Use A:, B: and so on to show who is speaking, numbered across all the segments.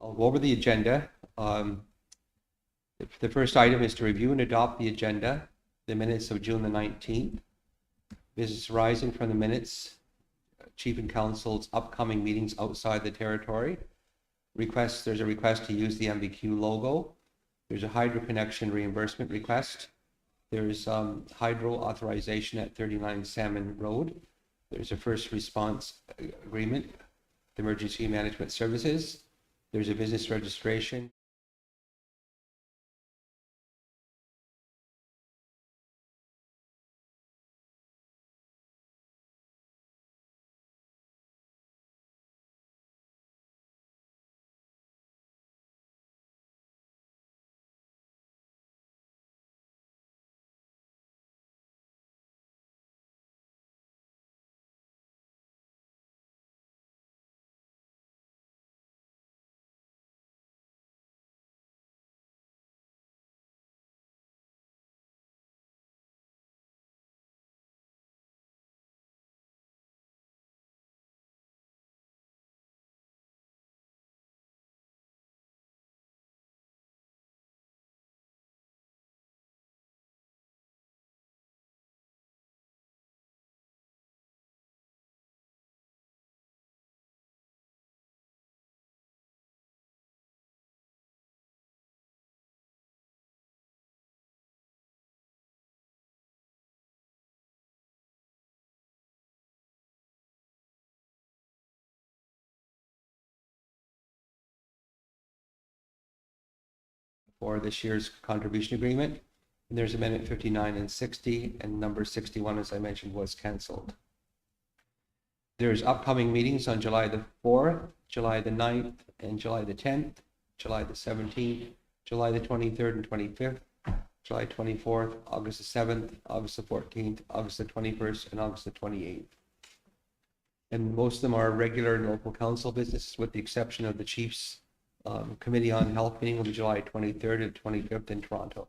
A: I'll go over the agenda. The first item is to review and adopt the agenda, the minutes of June the 19th. Business arising from the minutes, Chief and Council's upcoming meetings outside the territory. There's a request to use the MBQ logo. There's a hydro connection reimbursement request. There's hydro authorization at 39 Salmon Road. There's a first response agreement, emergency management services. There's a business registration. For this year's contribution agreement. And there's amendment 59 and 60, and number 61, as I mentioned, was canceled. There's upcoming meetings on July the 4th, July the 9th, and July the 10th, July the 17th, July the 23rd and 25th, July 24th, August the 7th, August the 14th, August the 21st, and August the 28th. And most of them are regular and local council business, with the exception of the Chief's Committee on Health meeting will be July 23rd and 25th in Toronto.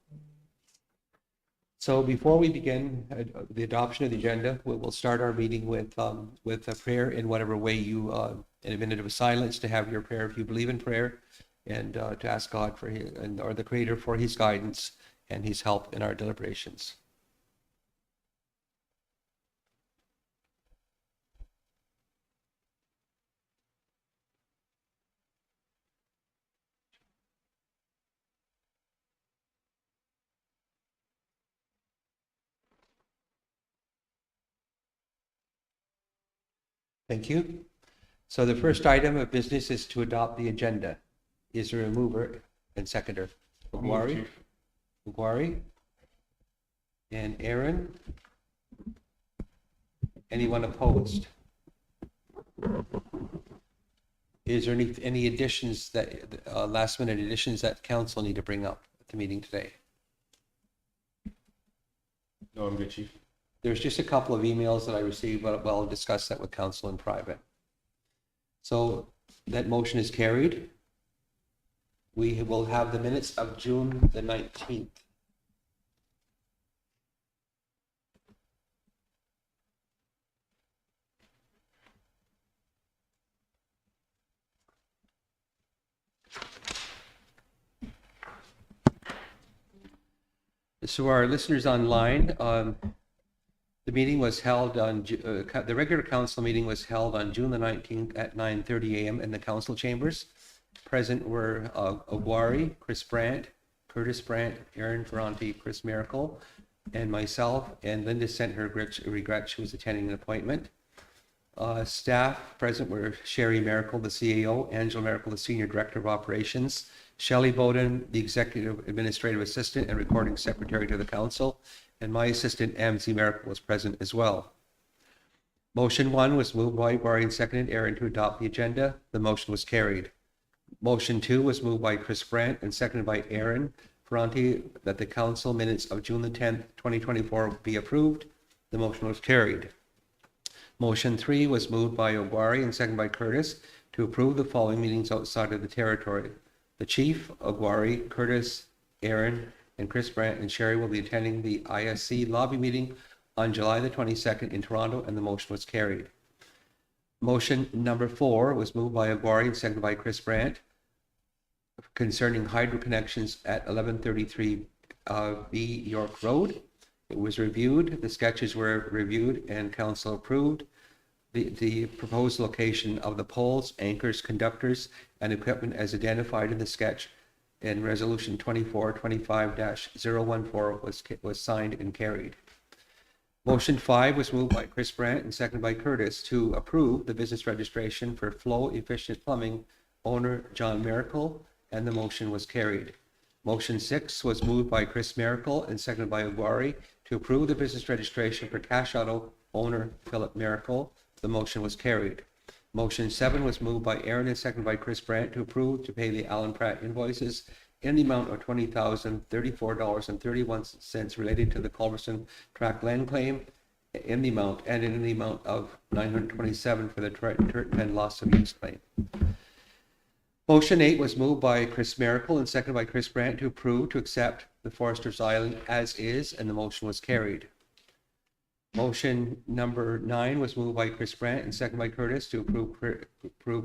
A: So before we begin the adoption of the agenda, we'll start our meeting with a prayer in whatever way you, in a minute of silence, to have your prayer if you believe in prayer, and to ask God for his, or the Creator for his guidance and his help in our deliberations. Thank you. So the first item of business is to adopt the agenda. Is there a mover and seconder? Ugwari and Aaron. Anyone opposed? Is there any additions that last minute additions that council need to bring up at the meeting today?
B: No, I'm good, Chief.
A: There's just a couple of emails that I received, but I'll discuss that with council in private. So that motion is carried. We will have the minutes of June the 19th. So our listeners online, the meeting was held on, the regular council meeting was held on June the 19th at 9:30 a.m. in the council chambers. Present were Ugwari, Chris Brandt, Curtis Brandt, Aaron Ferranti, Chris Miracle, and myself, and Linda sent her regret she was attending an appointment. Staff present were Sherry Miracle, the CAO, Angela Miracle, the Senior Director of Operations, Shelley Bowden, the Executive Administrative Assistant and Recording Secretary to the Council, and my assistant, Amzie Miracle, was present as well. Motion 1 was moved by Ugwari and seconded Aaron to adopt the agenda. The motion was carried. Motion 2 was moved by Chris Brandt and seconded by Aaron Ferranti that the council minutes of June the 10th, 2024 be approved. The motion was carried. Motion 3 was moved by Ugwari and seconded by Curtis to approve the following meetings outside of the territory. The Chief, Ugwari, Curtis, Aaron, and Chris Brandt and Sherry will be attending the ISC lobby meeting on July the 22nd in Toronto, and the motion was carried. Motion number 4 was moved by Ugwari and seconded by Chris Brandt concerning hydro connections at 1133 B York Road. It was reviewed, the sketches were reviewed and council approved. The proposed location of the poles, anchors, conductors, and equipment as identified in the sketch in resolution 2425-014 was signed and carried. Motion 5 was moved by Chris Brandt and seconded by Curtis to approve the business registration for Flow Efficient Plumbing owner John Miracle, and the motion was carried. Motion 6 was moved by Chris Miracle and seconded by Aguari to approve the business registration for Cash Auto owner Philip Miracle. The motion was carried. Motion 7 was moved by Aaron and seconded by Chris Brandt to approve to pay the Allen Pratt invoices in the amount of $20,034.31 related to the Culberson tract land claim in the amount of $927 for the Turton loss of use claim. Motion 8 was moved by Chris Miracle and seconded by Chris Brandt to approve to accept the Forester's Island as is, and the motion was carried. Motion number 9 was moved by Chris Brandt and seconded by Curtis to approve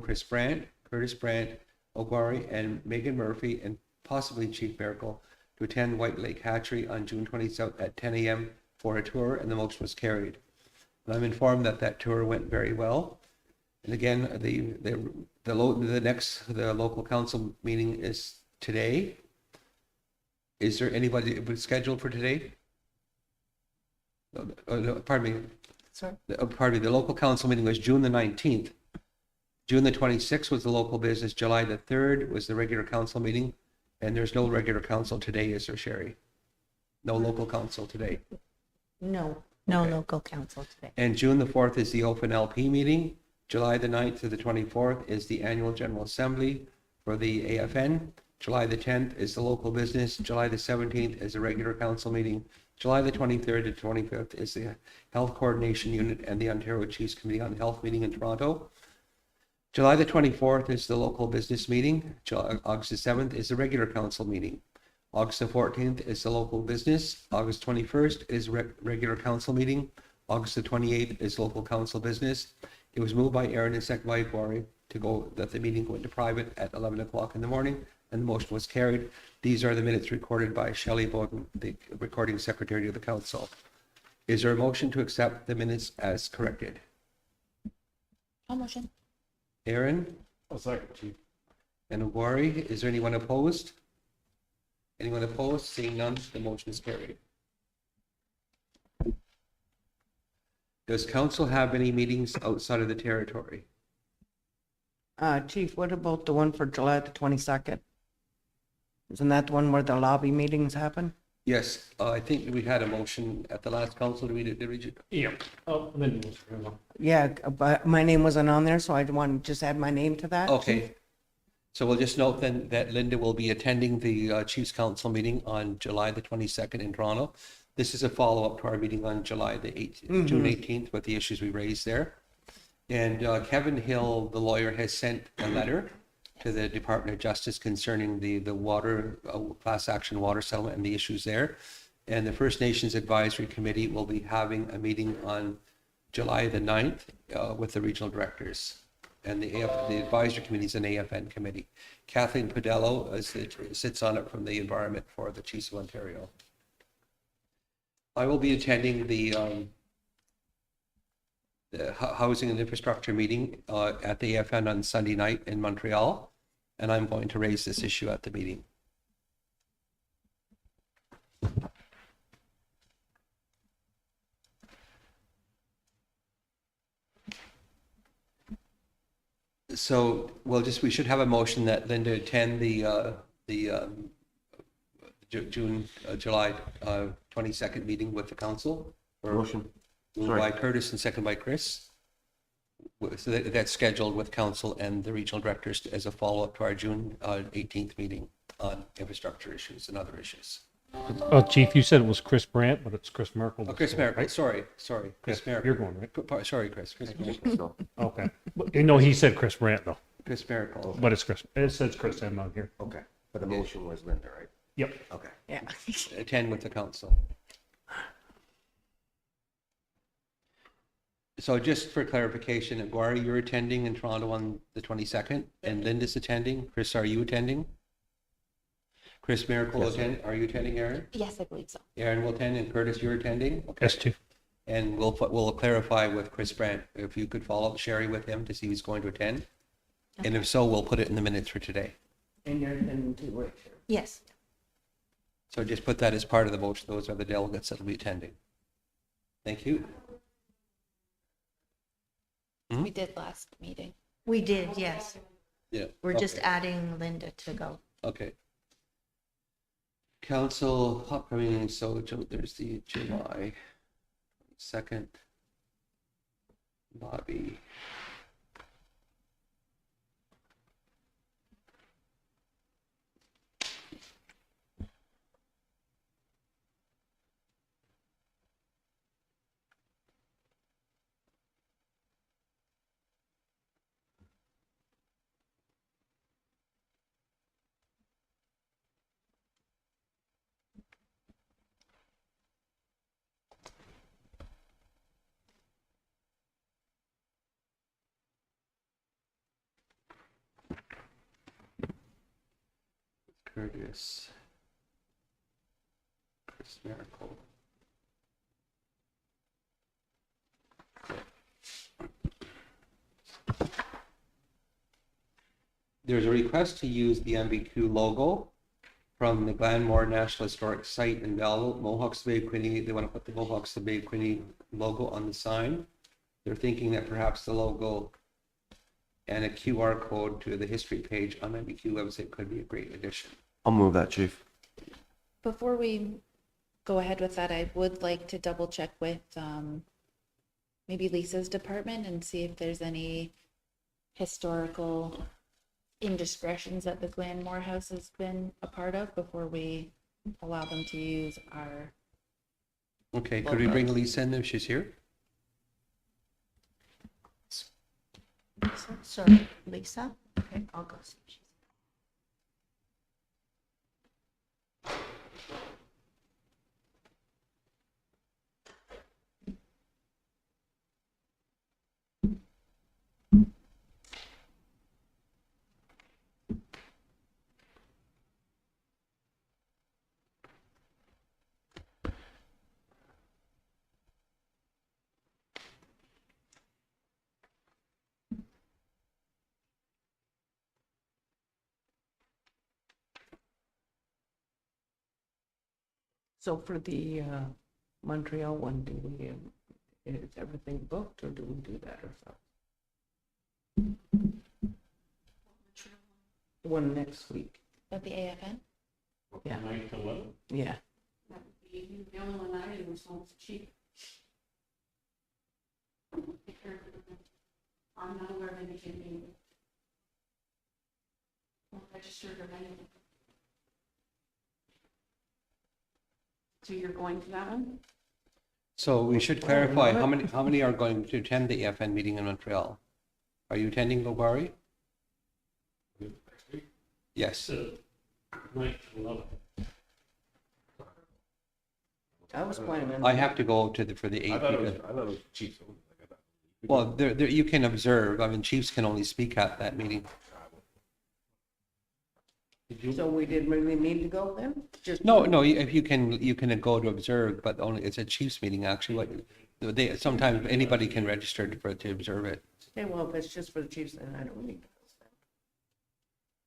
A: Chris Brandt, Curtis Brandt, Oguari, and Megan Murphy, and possibly Chief Miracle to attend White Lake Hatchery on June 27th at 10 a.m. for a tour, and the motion was carried. And I'm informed that that tour went very well. And again, the local council meeting is today. Is there anybody scheduled for today? Pardon me.
B: Sorry.
A: Pardon me. The local council meeting was June the 19th. June the 26th was the local business. July the 3rd was the regular council meeting. And there's no regular council today, is there, Sherry? No local council today.
B: No
A: Okay.
B: local council today.
A: And June the 4th is the open LP meeting. July the 9th to the 24th is the annual general assembly for the AFN. July the 10th is the local business. July the 17th is the regular council meeting. July the 23rd to 25th is the Health Coordination Unit and the Ontario Chiefs Committee on Health meeting in Toronto. July the 24th is the local business meeting. August the 7th is the regular council meeting. August the 14th is the local business. August 21st is regular council meeting. August the 28th is local council business. It was moved by Aaron and seconded by Aguari that the meeting go into private at 11 o'clock in the morning, and the motion was carried. These are the minutes recorded by Shelley Bowden, the recording secretary of the council. Is there a motion to accept the minutes as corrected?
B: I'll motion.
A: Aaron?
C: I'll second, Chief.
A: And Aguari, is there anyone opposed? Anyone opposed? Seeing none, the motion is carried. Does council have any meetings outside of the territory?
D: Chief, what about the one for July the 22nd? Isn't that the one where the lobby meetings happen?
A: Yes, I think we had a motion at the last council. Did we?
C: Yeah. Oh, then we'll screw them.
D: Yeah, but my name wasn't on there, so I want to just add my name to that.
A: Okay. So we'll just note then that Linda will be attending the Chiefs Council meeting on July the 22nd in Toronto. This is a follow-up to our meeting on July the 18th, June 18th, with the issues we raised there. And Kevin Hill, the lawyer, has sent a letter to the Department of Justice concerning the water, class action water settlement and the issues there. And the First Nations Advisory Committee will be having a meeting on July the 9th with the regional directors. And the advisory committee is an AFN committee. Kathleen Podello sits on it from the Environment for the Chiefs of Ontario. I will be attending the Housing and Infrastructure meeting at the AFN on Sunday night in Montreal, and I'm going to raise this issue at the meeting. So we should have a motion that Linda attend the July 22nd meeting with the council.
C: Motion.
A: Moved by Curtis and second by Chris. So that's scheduled with council and the regional directors as a follow-up to our June 18th meeting on infrastructure issues and other issues.
E: Chief, you said it was Chris Brandt, but it's Chris Miracle.
A: Oh, Chris Miracle,
E: right?
A: sorry, Chris
E: Yeah,
A: Miracle.
E: you're going, right?
A: Sorry, Chris Miracle.
E: Okay. No, he said Chris Brandt, though,
A: Chris Miracle.
E: but it's Chris. It says Chris M on here.
C: Okay, but the motion was Linda, right?
E: Yep.
C: Okay.
D: Yeah.
A: Attend with the council. So just for clarification, Aguari, you're attending in Toronto on the 22nd, and Linda's attending. Chris, are you attending? Chris Miracle will attend. Are you attending, Aaron?
B: Yes, I believe so.
A: Aaron will attend, and Curtis, you're attending? Okay.
E: Yes, Chief.
A: And we'll clarify with Chris Brandt, if you could follow up Sherry with him to see if he's going to attend. And if so, we'll put it in the minutes for today.
D: And you're attending too, right?
B: Yes.
A: So just put that as part of the motion. Those are the delegates that will be attending. Thank you.
F: We did last meeting.
B: We did, yes.
A: Yeah.
B: We're just
A: okay.
B: adding Linda to go.
A: Okay. Council upcoming, so there's the July 2nd lobby. Curtis. Chris Miracle. There's a request to use the MBQ logo from the Glenmore National Historic Site in Belleville, Mohawks Bay Quinte. They want to put the Mohawks Bay Quinte logo on the sign. They're thinking that perhaps the logo and a QR code to the history page on the MBQ website could be a great addition.
C: I'll move that, Chief.
F: Before we go ahead with that, I would like to double check with maybe Lisa's department and see if there's any historical indiscretions that the Glenmore House has been a part of before we allow them to use our.
A: Okay, could we bring Lisa in if she's here?
B: Sorry, Lisa? Okay, I'll go see if she's.
D: So for the Montreal one, do we, is everything booked or do we do that ourselves? The one next week,
F: At the AFN?
D: yeah,
C: 9 to 11.
D: yeah.
G: That would be the only one I did was sold cheap. I'm not aware of anything being registered or anything. So you're going to that one?
A: So we should clarify, how many are going to attend the EFN meeting in Montreal? Are you attending, Lobari? Yes.
C: 9 to 11.
D: I was planning.
A: I have to go to for the 8th.
C: I thought it was Chiefs.
A: Well, there, you can observe. I mean, chiefs can only speak at that meeting.
D: So we didn't really need to go then? Just
A: No, if you can go to observe, but only, it's a chiefs meeting, actually. What, sometimes anybody can register to observe it.
D: Okay, well, if it's just for the chiefs, then I don't need to go.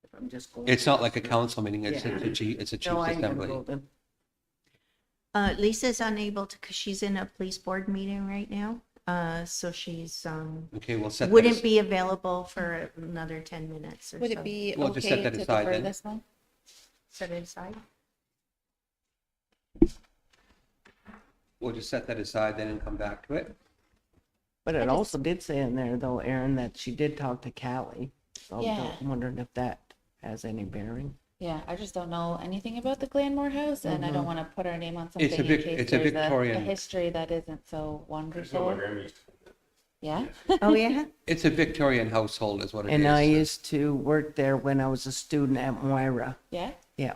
D: If I'm just going.
A: It's not like a council meeting, it's
D: Yeah.
A: it's a chiefs
D: No, I ain't gonna
A: assembly.
D: go then.
B: Lisa's unable to, because she's in a police board meeting right now. So she's,
A: Okay, we'll set that.
B: wouldn't be available for another 10 minutes or so.
F: Would it be
A: We'll just set
F: okay
A: that
F: to
A: aside
F: defer
A: then.
F: this one?
B: Set it aside?
A: We'll just set that aside then and come back to it.
D: But it
F: just-
D: also did say in there though, Aaron, that she did talk to Callie. So
F: Yeah.
D: I'm wondering if that has any bearing.
F: Yeah, I just don't know anything about the Glenmore House, and I don't want to put our name on something
A: It's a
F: in
A: Vic-
F: case
A: it's a
F: there's
A: Victorian-
F: a history that isn't so wonderful. Yeah.
B: Oh, yeah?
A: It's a Victorian household is what it is.
D: And I used to work there when I was a student at Moira.
F: Yeah.
D: Yeah,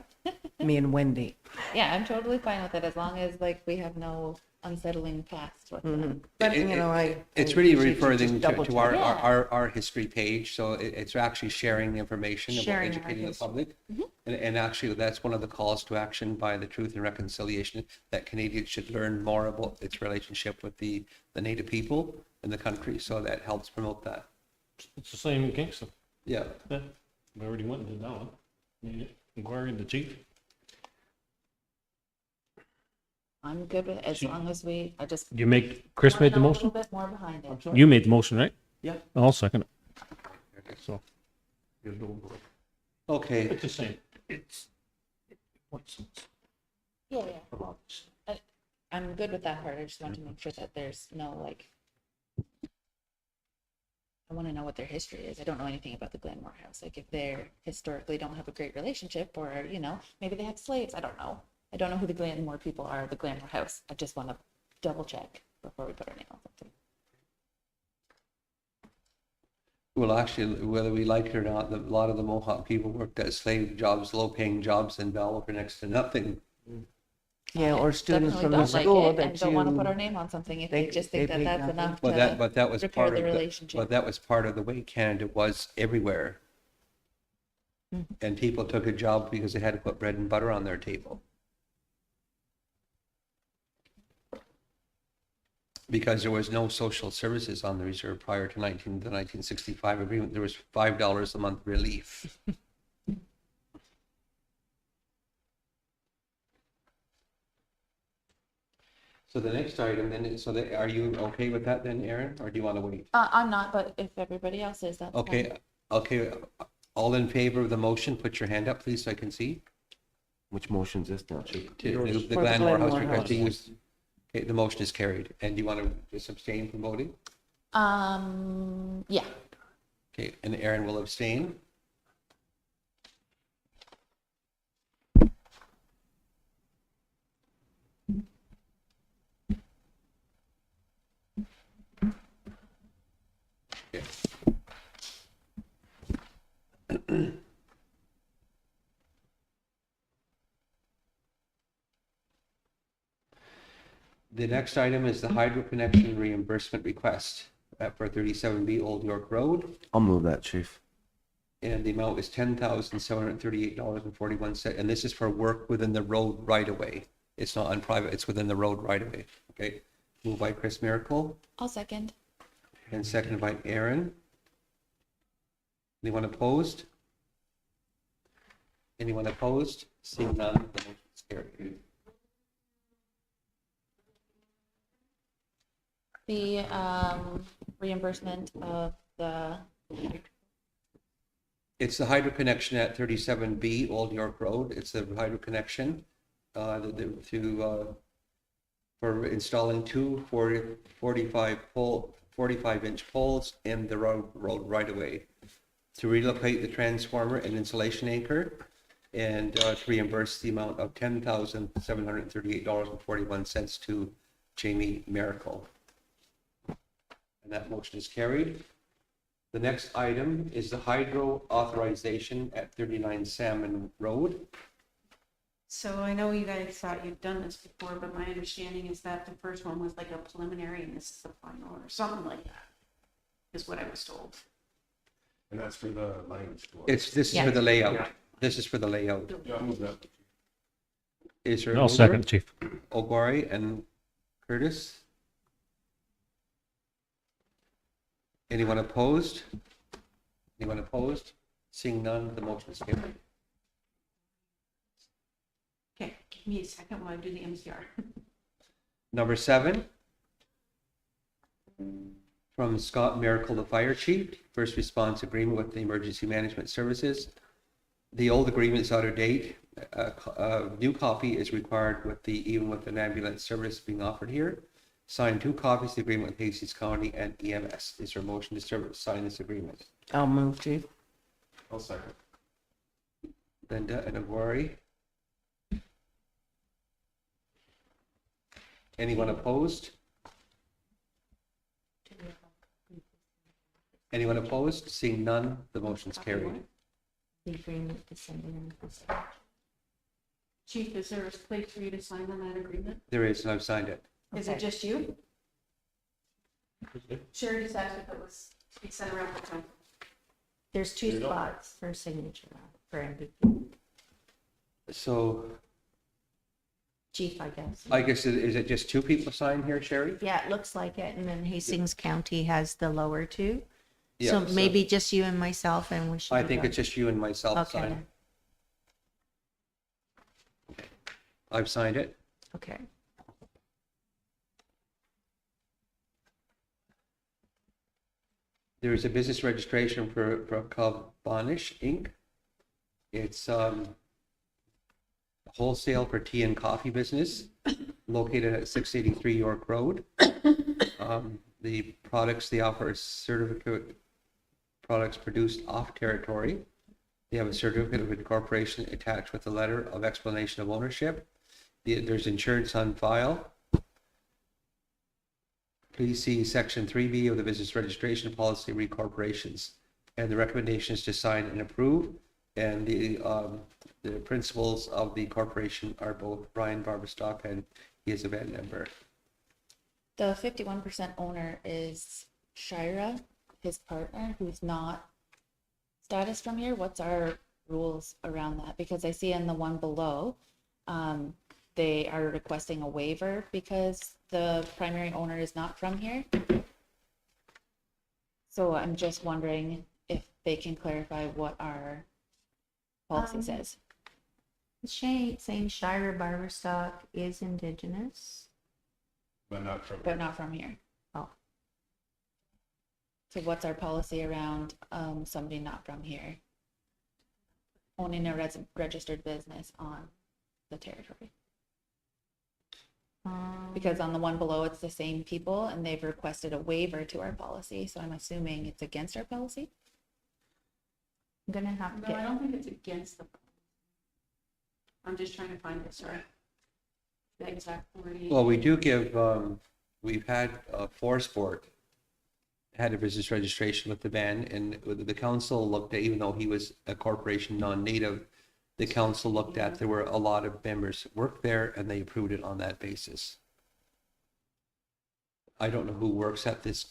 D: me and Wendy.
F: Yeah, I'm totally fine with it as long as like we have no unsettling past with it.
D: But,
A: It-
D: you know,
A: It's
D: I
A: really
D: appreciate you
A: referring
D: just
A: to
D: double
A: our,
F: check.
A: our history page, so it's actually sharing the information about
B: Sharing our
A: educating the
B: history.
A: public. And actually, that's one of the calls to action by the Truth and Reconciliation, that Canadians should learn more about its relationship with the Native people in the country. So that helps promote that.
E: It's the same in Kingston.
A: Yeah.
E: Yeah, we already went and did that one. Yeah, inquiring the chief.
F: I'm good with, as long as I just.
E: You make, Chris
F: wanna
E: made the
F: know
E: motion?
F: A little bit more behind it.
E: You made the motion, right?
C: Yeah.
E: I'll second it. So.
A: Okay.
E: It's the same. It's.
F: Yeah, yeah. I'm good with that part. I just want to make sure that there's no like. I want to know what their history is. I don't know anything about the Glenmore House. Like if they're historically don't have a great relationship, or maybe they have slaves. I don't know. I don't know who the Glenmore people are. The Glenmore House. I just want to double check before we put our name on something.
A: Well, actually, whether we like it or not, a lot of the Mohawk people worked at slave jobs, low-paying jobs in Belleville for next to nothing.
D: Yeah, or students
F: Definitely
D: from the
F: don't like
D: school
F: it
D: that
F: and don't want to
D: you.
F: put our name on something if
D: they-
F: they just
D: they
F: think that
D: paid
F: that's
D: nothing.
F: enough
A: But
F: to
A: that was
F: repair
A: part
F: the
A: of the,
F: relationship.
A: but that was part of the way Canada was everywhere. And people took a job because they had to put bread and butter on their table. Because there was no social services on the reserve prior to the 1965 agreement. There was $5 a month relief. So the next item then, are you okay with that then, Aaron, or do you want to wait?
F: I'm not, but if everybody else is, that's fine.
A: Okay, all in favor of the motion, put your hand up, please, so I can see.
C: Which motion's this now, chief?
A: The
D: For the
A: Glenmore House
D: Glenmore
A: request to
D: House.
A: use, okay, the motion is carried. And do you want to just abstain from voting?
F: Yeah.
A: Okay, and Aaron will abstain. Okay. The next item is the hydro connection reimbursement request for 37B Old York Road.
C: I'll move that, chief.
A: And the amount is $10,738.41. And this is for work within the road right of way. It's not on private, it's within the road right of way. Okay. Moved by Chris Miracle
F: I'll second.
A: and seconded by Aaron. Anyone opposed? Anyone opposed? Seeing none, the motion is carried.
F: The reimbursement of the,
A: It's the hydro connection at 37B Old York Road. It's the hydro connection for installing two 45-inch poles in the road right away to relocate the transformer and insulation anchor, and to reimburse the amount of $10,738.41 to Jamie Miracle. And that motion is carried. The next item is the hydro authorization at 39 Salmon Road.
G: So I know you guys thought you'd done this before, but my understanding is that the first one was like a preliminary and this is the final or something like that, is what I was told.
C: And that's for the language.
A: This is for the layout. This is for the layout.
C: Yeah, I'll move that.
A: Is there a
E: I'll
A: mover?
E: second, chief.
A: Ogwari and Curtis? Anyone opposed? Anyone opposed? Seeing none, the motion is carried.
G: Okay, give me a second while I do the MCR.
A: Number 7, from Scott Miracle, the fire chief, first response agreement with the emergency management services. The old agreement is out of date. A new copy is required even with an ambulance service being offered here. Sign 2 copies of the agreement with Hastings County and EMS. Is there a motion to sign this agreement?
D: I'll move, chief.
C: I'll second.
A: Linda and Agwari. Anyone opposed? Anyone opposed? Seeing none, the motion's carried.
B: The agreement is sending in.
G: Chief, is there a place for you to sign on that agreement?
A: There is, and I've signed it.
G: Is it just you? Sherry just asked if it was to be sent around the time.
B: There's 2 spots for signature for MVP.
A: So
B: Chief, I guess.
A: I guess, is it just two people signed here, Sherry?
B: Yeah, it looks like it. And then Hastings County has the lower two.
A: Yeah,
B: So maybe just you and myself and we should
A: I
B: be
A: think
B: done.
A: it's just you and myself
B: Okay,
A: signed. I've signed it.
B: okay.
A: There is a business registration for Kabanish Inc. It's wholesale for tea and coffee business located at 683 York Road. The products they offer is certificate products produced off territory. They have a certificate of incorporation attached with a letter of explanation of ownership. There's insurance on file. Please see section 3B of the business registration policy recorporations. And the recommendation is to sign and approve. And the principals of the corporation are both Brian Barberstock and he is a band member.
F: The 51% owner is Shira, his partner, who's not status from here. What's our rules around that? Because I see in the one below, they are requesting a waiver because the primary owner is not from here. So I'm just wondering if they can clarify what our policy says.
B: Saying Shira Barberstock is Indigenous.
C: But not from.
F: But not from here.
B: Oh.
F: So what's our policy around somebody not from here owning a registered business on the territory? Because on the one below, it's the same people and they've requested a waiver to our policy. So I'm assuming it's against our policy.
B: I'm gonna have to
G: No, I
B: get,
G: don't think it's against the. I'm just trying to find it, sorry. The exact wording.
A: Well, we do give, we've had For Sport had a business registration with the band and the council looked at, even though he was a corporation non-native, the council looked at, there were a lot of members worked there and they approved it on that basis. I don't know who works at this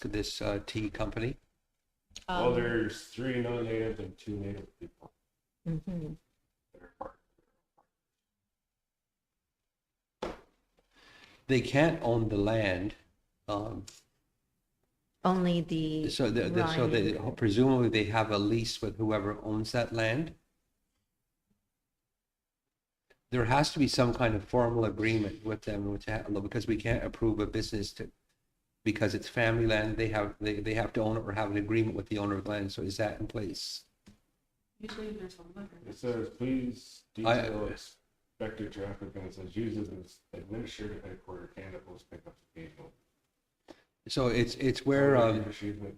A: tea company.
C: Well, there's 3 non-native and 2 native people.
B: Mhm.
C: that are part.
A: They can't own the land.
B: only the.
A: So
B: Ryan.
A: presumably they have a lease with whoever owns that land. There has to be some kind of formal agreement with them, because we can't approve a business because it's family land. They have to own it or have an agreement with the owner of the land. So is that in place?
G: Usually there's a letter.
C: It says, please detail expected traffic, and it says uses as administrative headquarters, Canada Post pickup occasional.
A: So it's where
C: Achievement.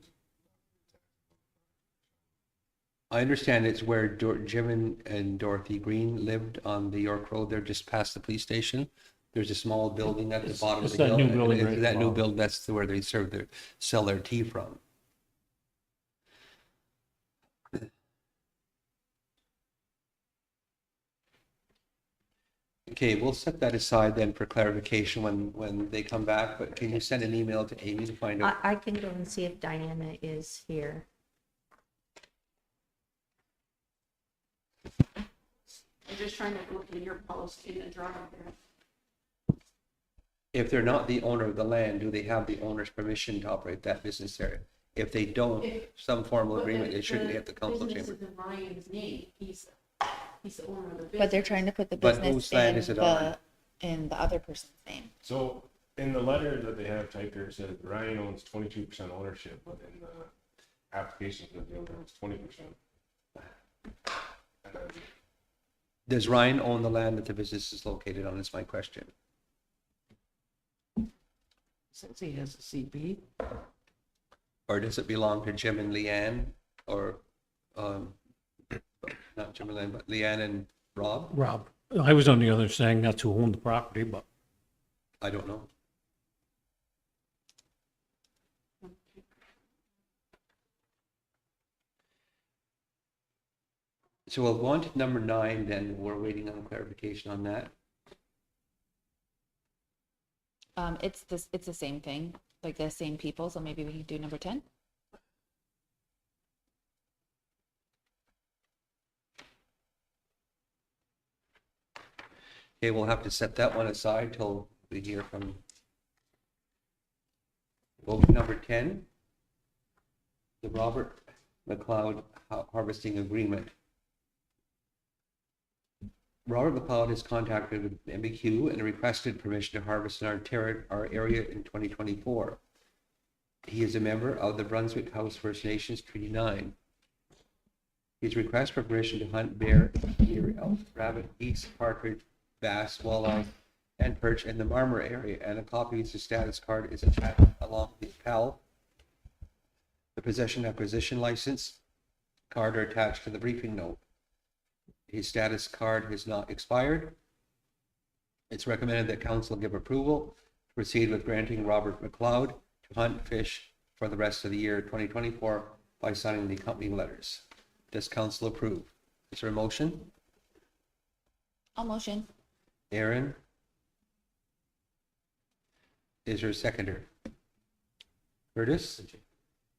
A: I understand it's where Jim and Dorothy Green lived on the York Road. They're just past the police station. There's a small building at the bottom of
E: it's
A: the
E: that
A: hill.
E: new building
A: It's
E: right
A: that new
E: above.
A: building, that's where they sell their tea from. Okay, we'll set that aside then for clarification when they come back, but can you send an email to Amy to find out?
B: I can go and see if Diana is here.
G: I'm just trying to look in your policy in the drawing there.
A: If they're not the owner of the land, do they have the owner's permission to operate that business area? If they don't, some formal agreement, they shouldn't be at the council
G: business
A: chamber.
G: is in Ryan's name. He's the owner of the business.
F: But they're trying to put the
A: But
F: business
A: whose land is it on?
F: in the other person's name.
C: So in the letter that they have typed there, it says Ryan owns 22% ownership, but in the application, it says the owner owns 20%. And then
A: Does Ryan own the land that the business is located on, is my question.
D: Since he has a CB.
A: Or does it belong to Jim and Leanne, or, not Jim and Leanne, but Leanne and Rob?
E: Rob, I was on the other saying that's who owned the property, but
A: I don't know. So we'll go on to number 9, then we're waiting on clarification on that.
F: It's the same thing, like the same people, so maybe we can do number 10.
A: Okay, we'll have to set that one aside till we hear from. Vote number 10, the Robert McLeod harvesting agreement. Robert McLeod has contacted MBQ and requested permission to harvest in our area in 2024. He is a member of the Brunswick House First Nations Treaty 9. His request for permission to hunt bear, deer, elk, rabbit, geese, partridge, bass, walleye, and perch in the Marmor area, and a copy of his status card is attached along with the PAL. The possession acquisition license card are attached to the briefing note. His status card has not expired. It's recommended that council give approval to proceed with granting Robert McLeod to hunt fish for the rest of the year 2024 by signing the accompanying letters. Does council approve? Is there a motion?
F: I'll motion.
A: Aaron? Is there a seconder? Curtis?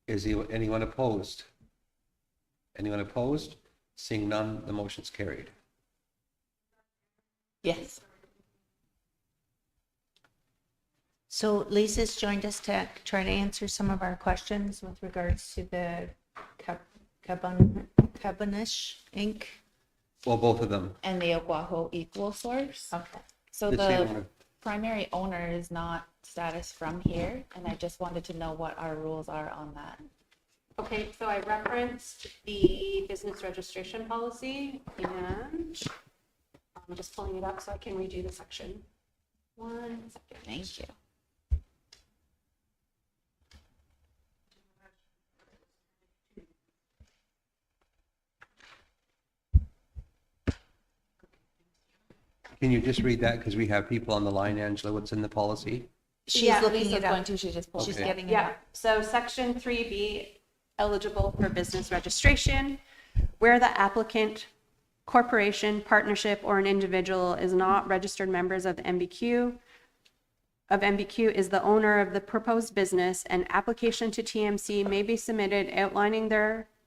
A: Anyone opposed? Anyone opposed? Seeing none, the motion's carried.
F: Yes.
B: So Lisa's joined us to try to answer some of our questions with regards to the Cabanish Inc.
A: Well, both of them.
F: And the Oahu Equal Source.
B: Okay.
F: So
A: The same
F: the
A: owner.
F: primary owner is not status from here, and I just wanted to know what our rules are on that.
G: Okay, so I referenced the business registration policy and I'm just pulling it up so I can read you the section. 1 second.
F: Thank you.
A: Can you just read that? Because we have people on the line, Angela. What's in the policy?
B: She's
G: Yeah,
B: looking
F: Lisa's
B: it
F: going
B: up.
F: to, she just pulled
B: She's
F: it up.
B: getting it
G: Yeah,
B: up.
G: so section 3B, eligible for business registration, where the applicant, corporation, partnership, or an individual is not registered members of the MBQ, is the owner of the proposed business, an application to TMC may be submitted outlining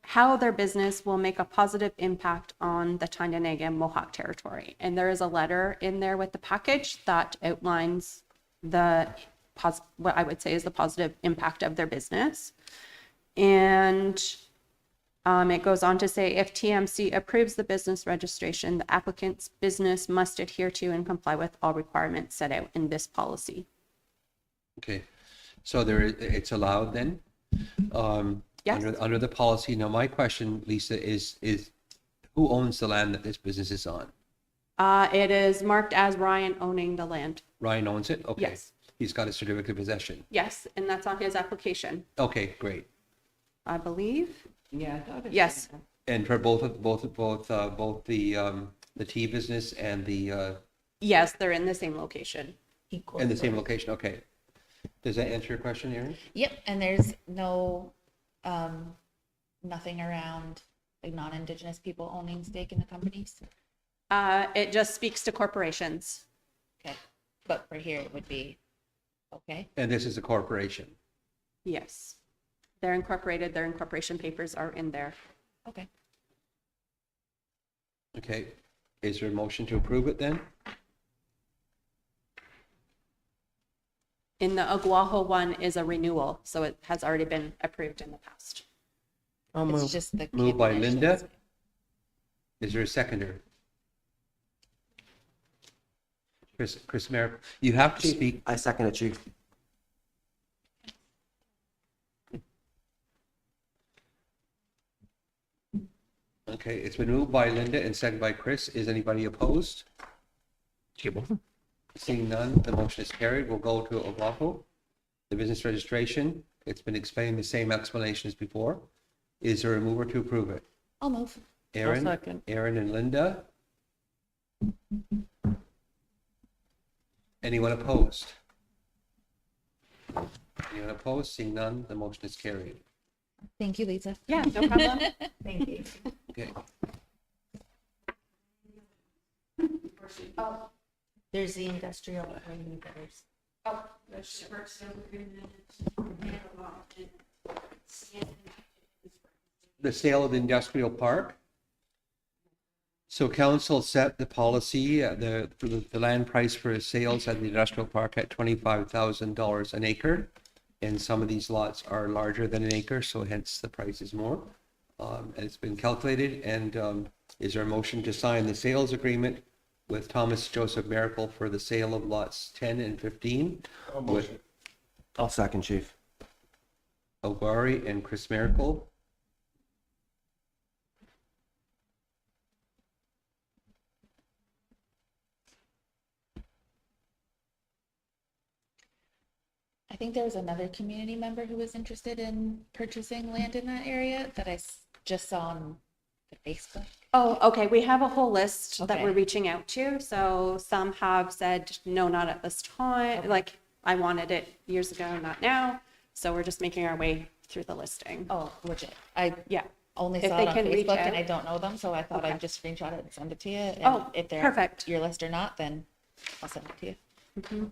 G: how their business will make a positive impact on the Tyendinaga Mohawk territory. And there is a letter in there with the package that outlines what I would say is the positive impact of their business. And it goes on to say, if TMC approves the business registration, the applicant's business must adhere to and comply with all requirements set out in this policy.
A: Okay, so it's allowed then?
G: Yes.
A: Under the policy. Now, my question, Lisa, is who owns the land that this business is on?
G: It is marked as Ryan owning the land.
A: Ryan owns it? Okay.
G: Yes.
A: He's got a certificate of possession.
G: Yes, and that's on his application,
A: Okay, great.
G: I believe.
D: Yeah, I thought it
G: Yes.
D: said
A: And for both the tea business and the
G: Yes, they're in the same location.
B: Equal.
A: and the same location. Okay. Does that answer your question, Aaron?
F: Yep, and there's nothing around like non-Indigenous people owning stake in the companies.
G: It just speaks to corporations.
F: Okay, but for here it would be, okay.
A: And this is a corporation.
G: Yes. They're incorporated, their incorporation papers are in there.
F: Okay.
A: Okay. Is there a motion to approve it then?
G: In the Oahu one is a renewal, so it has already been approved in the past.
D: I'll
F: It's
D: move.
F: just the.
A: Moved by
F: conditions.
A: Linda. Is there a seconder? Chris Merrick, you have to speak.
H: I second it, Chief.
A: Okay, it's been moved by Linda and seconded by Chris. Is anybody opposed? Seeing none, the motion is carried. We'll go to Oahu. The business registration, it's been explained, the same explanation as before. Is there a mover to approve it?
F: I'll move.
A: Aaron,
D: second.
A: Aaron and Linda. Anyone opposed? Anyone opposed? Seeing none, the motion is carried.
F: Thank you, Lisa.
G: Yeah, no problem.
B: Thank you.
A: Okay,
B: There's the industrial agreement.
A: the sale of the industrial park. So council set the policy, for the land price for sales at the industrial park at $25,000 an acre. And some of these lots are larger than an acre, so hence the price is more. And it's been calculated, and is there a motion to sign the sales agreement with Thomas Joseph Miracle for the sale of lots 10 and 15?
C: I'll
A: With
C: motion.
H: I'll second, Chief.
A: Ogwari and Chris Miracle.
F: I think there was another community member who was interested in purchasing land in that area that just saw on the Facebook.
G: Oh, okay, we have a whole list that
F: Okay.
G: we're reaching out to. So some have said, no, not at this time. Like, I wanted it years ago, not now. So we're just making our way through the listing.
F: Oh, legit. I
G: Yeah.
F: only
G: If
F: saw
G: they
F: it on
G: can reach
F: Facebook and
G: out.
F: I don't know them, so I thought
G: Okay.
F: I'd just screenshot it and send it to you. And
G: Oh,
F: if they're
G: perfect.
F: your list or not, then I'll send it to you.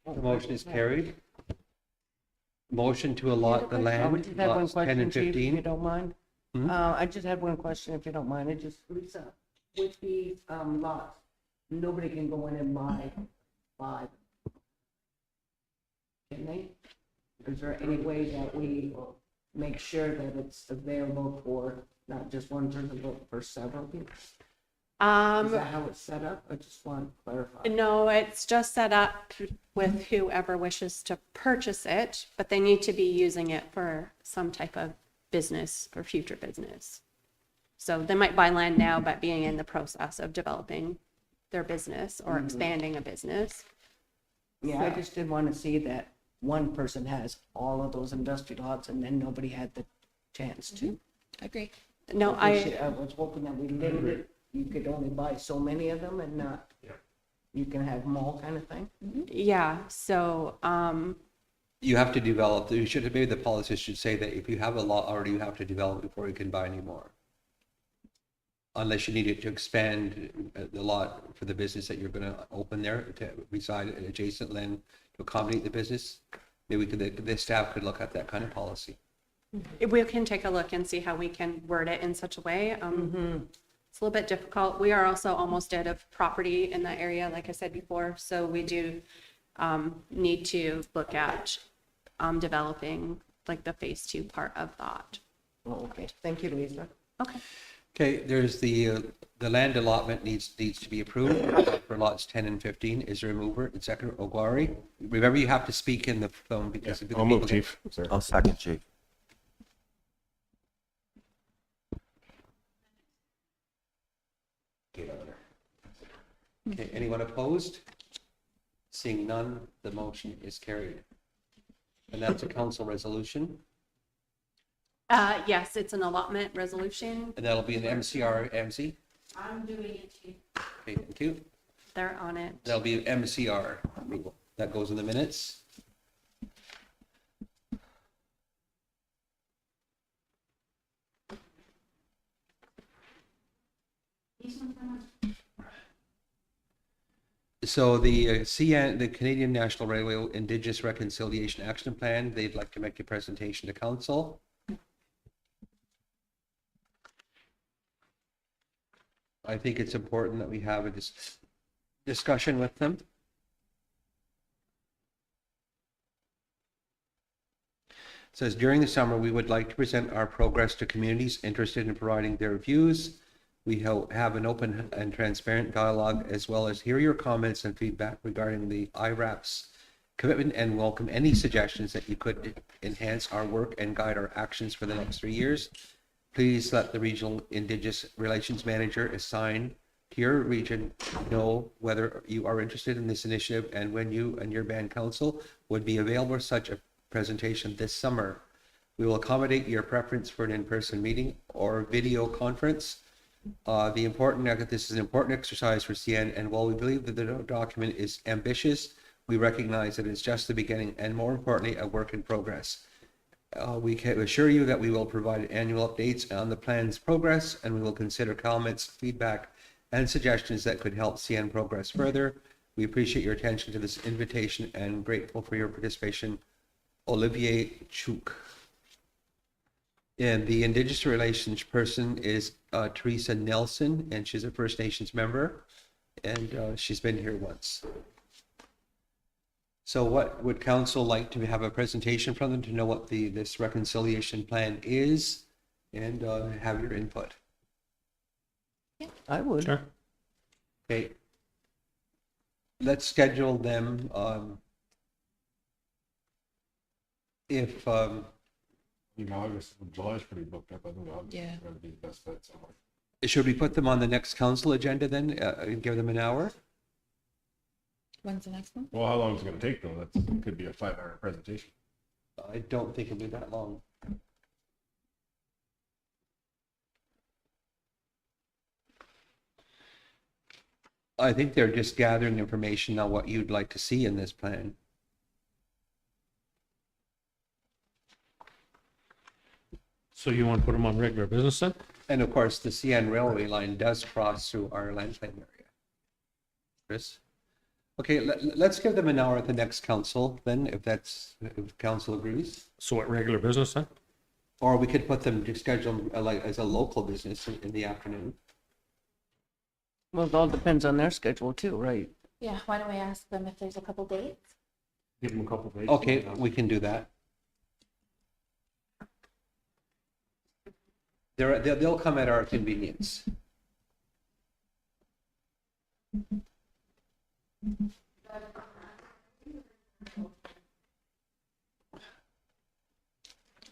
A: The motion is carried. Motion to allot the
D: I
A: land,
D: would just have one
A: lots 10
D: question,
A: and
D: Chief, if you
A: 15.
D: don't mind.
A: Mhm.
D: I just had one question, if you don't mind. It just, Lisa, with these lots, nobody can go in and buy 5. Can they? Is there any way that we make sure that it's available for not just one person, but for several people? Is that how it's set up? I just want to clarify.
G: No, it's just set up with whoever wishes to purchase it, but they need to be using it for some type of business or future business. So they might buy land now, but being in the process of developing their business or expanding a business.
D: Yeah, I just did want to see that one person has all of those industrial lots and then nobody had the chance to.
F: Agree.
G: No,
D: I was hoping that we limited, you could only buy so many of them and not, you can have them all kind of thing.
G: yeah, so,
A: You have to develop, you should, maybe the policy should say that if you have a lot already, you have to develop before you can buy any more. Unless you need it to expand the lot for the business that you're going to open there to reside in adjacent land to accommodate the business. Maybe the staff could look at that kind of policy.
G: we can take a look and see how we can word it in such a way. It's a little bit difficult. We are also almost out of property in that area, like I said before. So we do need to look at developing like the phase 2 part of that.
D: Oh, okay, thank you, Lisa.
G: Okay.
A: Okay, there's the land allotment needs to be approved for lots 10 and 15. Is there a mover and second? Ogwari? Remember, you have to speak in the phone because of the
C: I'll move,
A: people get-
C: Chief. Sir.
H: I'll second, Chief.
A: Okay, anyone opposed? Seeing none, the motion is carried. And that's a council resolution,
G: Yes, it's an allotment resolution.
A: and that'll be an MCR, MC.
G: I'm doing it too.
A: Okay, thank you.
G: They're on it.
A: That'll be an MCR. That goes in the minutes. So the CN, the Canadian National Railway Indigenous Reconciliation Action Plan, they'd like to make a presentation to council. I think it's important that we have a discussion with them. It says, during the summer, we would like to present our progress to communities interested in providing their views. We have an open and transparent dialogue, as well as hear your comments and feedback regarding the IRAP's commitment, and welcome any suggestions that you could enhance our work and guide our actions for the next 3 years. Please let the Regional Indigenous Relations Manager assigned to your region know whether you are interested in this initiative and when you and your band council would be available for such a presentation this summer. We will accommodate your preference for an in-person meeting or video conference. This is an important exercise for CN, and while we believe that the document is ambitious, we recognize that it's just the beginning and, more importantly, a work in progress. We can assure you that we will provide annual updates on the plan's progress, and we will consider comments, feedback, and suggestions that could help CN progress further. We appreciate your attention to this invitation and grateful for your participation Olivier Chuk. And the Indigenous Relations person is Teresa Nelson, and she's a First Nations member, and she's been here once. So what would council like to have a presentation from them to know what this reconciliation plan is and have your input?
D: I would.
E: Sure.
A: Okay. Let's schedule them, if,
C: August, July's pretty booked up. I think August
F: Yeah.
C: is gonna be the best bet somewhere.
A: should we put them on the next council agenda then, and give them an hour?
F: When's the next one?
C: Well, how long is it gonna take though? That could be a 5-hour presentation.
A: I don't think it'll be that long. I think they're just gathering information on what you'd like to see in this plan.
E: So you want to put them on regular business then?
A: And of course, the CN railway line does cross through our land claim area. Chris? Okay, let's give them an hour at the next council then, if council agrees.
E: So what, regular business then?
A: Or we could put them, to schedule them like as a local business in the afternoon.
D: Well, it all depends on their schedule too, right?
F: Yeah, why don't we ask them if there's a couple dates?
E: Give them a couple days.
A: Okay, we can do that. They'll come at our convenience.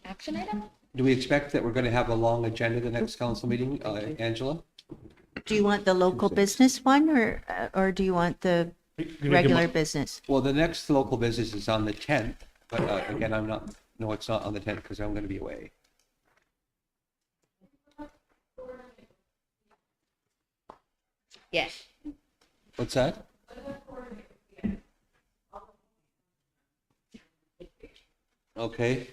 F: Action item?
A: Do we expect that we're going to have a long agenda the next council meeting, Angela?
B: Do you want the local business one or do you want the regular business?
A: Well, the next local business is on the 10th, but again, no, it's not on the 10th because I'm going to be away.
F: Yes.
A: What's that? Okay.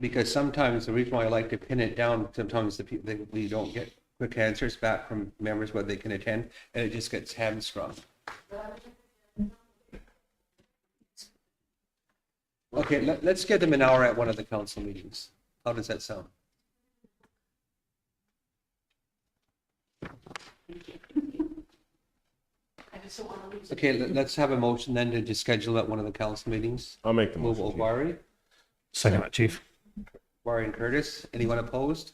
A: Because sometimes the reason why I like to pin it down, sometimes we don't get quick answers back from members whether they can attend, and it just gets hamstrung. Okay, let's give them an hour at one of the council meetings. How does that sound? Okay, let's have a motion then to just schedule at one of the council meetings.
C: I'll make the
A: Move
C: motion. Chief.
A: Obari,
E: Second that, chief.
A: Obari and Curtis. Anyone opposed?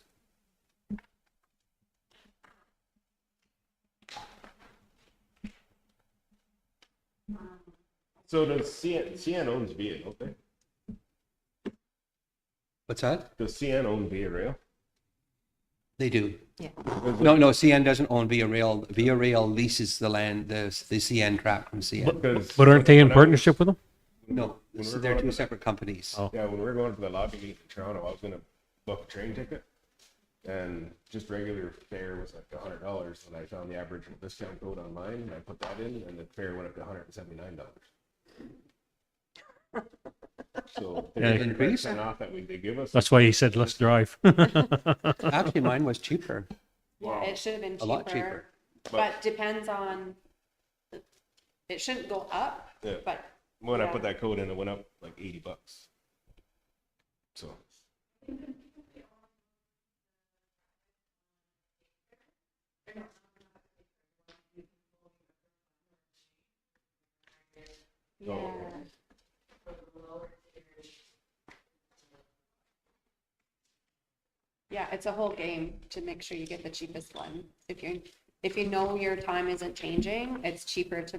C: So does CN owns Via, don't they?
A: What's that?
C: Does CN own Via Rail?
A: They do.
B: Yeah.
A: No, CN doesn't own Via Rail. Via Rail leases the land, the CN track from CN.
E: But aren't they in partnership with them?
A: No,
C: When we're
A: they're
C: going
A: two
C: to-
A: separate companies.
E: Oh.
C: Yeah, when we were going to the lobby meeting in Toronto, I was gonna book a train ticket. And just regular fare was like $100, and I found the Aboriginal discount code online, and I put that in, and the fare went up to $179. So
E: Yeah.
C: the
A: Increase?
C: 30% off that they give us.
E: That's why he said, let's drive.
A: Actually, mine was cheaper.
G: Yeah, it should have been
A: A lot
G: cheaper,
A: cheaper.
G: but depends on, it shouldn't go up,
C: Yeah.
G: but
C: When I
G: yeah.
C: put that code in, it went up like $80. So.
G: yeah. Yeah, it's a whole game to make sure you get the cheapest one. If you know your time isn't changing, it's cheaper to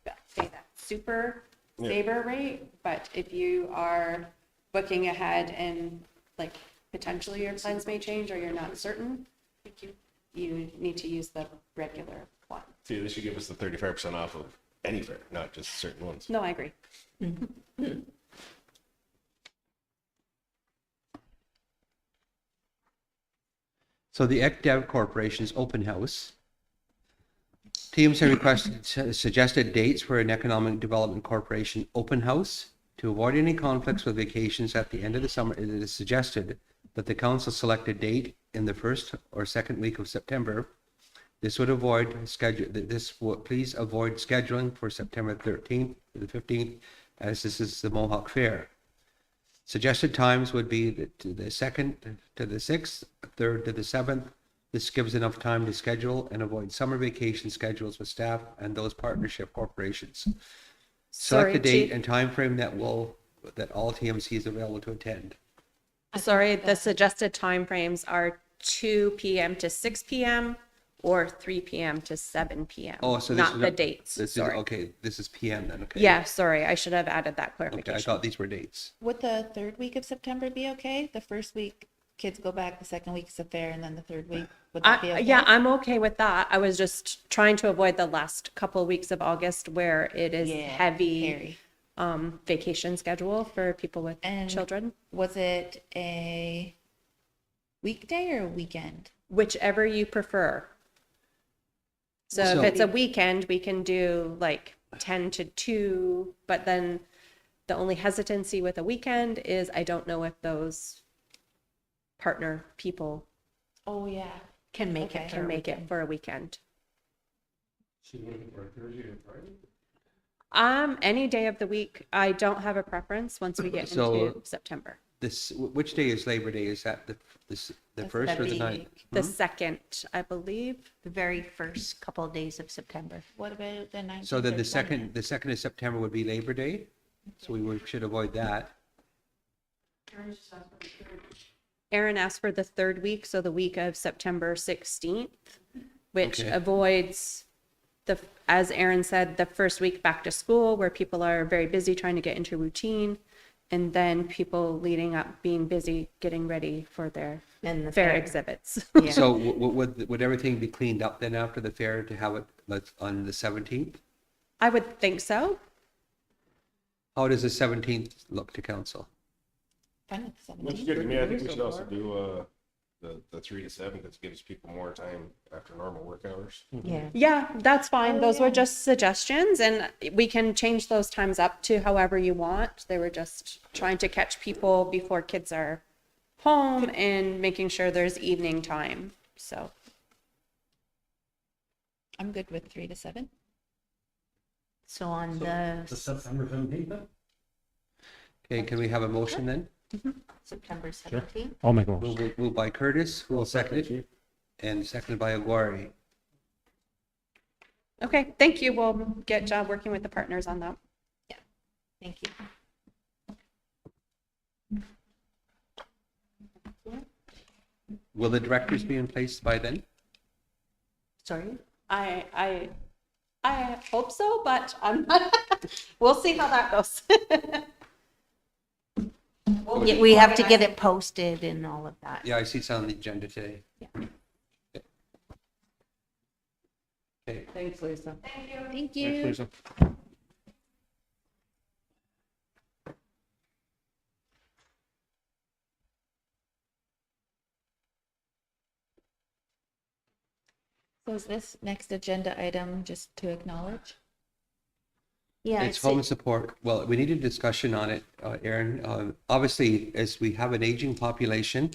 G: pay that super
C: Yeah.
G: saver rate. But if you are booking ahead and like potentially your plans may change or you're not certain, you need to use the regular one.
C: See, they should give us the 35% off of any fare, not just certain ones.
G: No, I agree.
A: So the ECDev Corporation's open house. Teams have requested suggested dates for an Economic Development Corporation open house. To avoid any conflicts with vacations at the end of the summer, it is suggested that the council select a date in the first or second week of September. This would avoid schedule, please avoid scheduling for September 13th to the 15th, as this is the Mohawk Fair. Suggested times would be the 2nd to the 6th, 3rd to the 7th. This gives enough time to schedule and avoid summer vacation schedules with staff and those partnership corporations. Select
G: Sorry,
A: the date
G: Chief.
A: and time frame that all TMC is available to attend.
G: Sorry, the suggested timeframes are 2 p.m. to 6 p.m. or 3 p.m. to 7 p.m.
A: Oh, so this
G: not
A: is
G: the dates.
A: This
G: Sorry.
A: is okay. This is PM then. Okay.
G: Yeah, sorry, I should have added that
A: Okay,
G: clarification.
A: I thought these were dates.
F: Would the third week of September be okay? The first week, kids go back, the second week's the fair, and then the third week, would that be okay?
G: Yeah, I'm okay with that. I was just trying to avoid the last couple of weeks of August where it is
F: Yeah,
G: heavy
F: hairy.
G: vacation schedule for people with
F: And
G: children.
F: Was it a weekday or a weekend?
G: Whichever you prefer. So
A: So-
G: if it's a weekend, we can do like 10 to 2, but then the only hesitancy with a weekend is I don't know if those partner people
F: Oh, yeah.
B: Can make
F: Okay.
B: it.
G: can make it for a weekend. Any day of the week. I don't have a preference once we get
A: So-
G: into September.
A: Which day is Labor Day? Is that the first or the
B: the-
A: 9th?
G: The second, I believe.
B: The very first couple of days of September.
F: What about the 19th?
A: So then
F: or
A: the
F: 20th?
A: second of September would be Labor Day. So should avoid that.
G: Aaron asked for the third week, so the week of September 16th, which
A: Okay.
G: avoids as Aaron said, the first week back to school where people are very busy trying to get into routine, and then people leading up being busy getting ready for their
B: And the
G: fair
B: fair.
G: exhibits.
B: Yeah.
A: So would everything be cleaned up then after the fair to have it on the 17th?
G: I would think so.
A: How does the 17th look to council?
F: Fine with the
C: Looks
F: 17th.
C: good to me. I think we should also do, the 3 to 7, because it gives people more time after normal work hours.
B: Yeah.
G: Yeah, that's fine.
F: Oh,
G: Those were
F: yeah.
G: just suggestions, and we can change those times up to however you want. They were just trying to catch people before kids are home and making sure there's evening time. So,
F: I'm good with 3 to 7.
B: So on
E: The
B: the
E: September 17th then?
A: Okay, can we have a motion then?
B: September 17th?
E: I'll make a motion.
A: Moved by Curtis, who will second it, and seconded by Aguirre.
G: okay, thank you. We'll get working with the partners on that.
B: Thank you.
A: Will the directors be in place by then?
B: Sorry?
G: I hope so, but I'm we'll see how that goes.
B: Yeah, we have to get it posted and all of that.
A: Yeah, I see it's on the agenda today.
B: Yeah.
A: Okay,
D: Thanks, Lisa.
F: Thank
E: Thanks,
F: you.
E: Lisa.
F: So is this next agenda item just to acknowledge?
B: Yeah,
A: it's home support. Well, we need a discussion on it, Aaron. Obviously, as we have an aging population,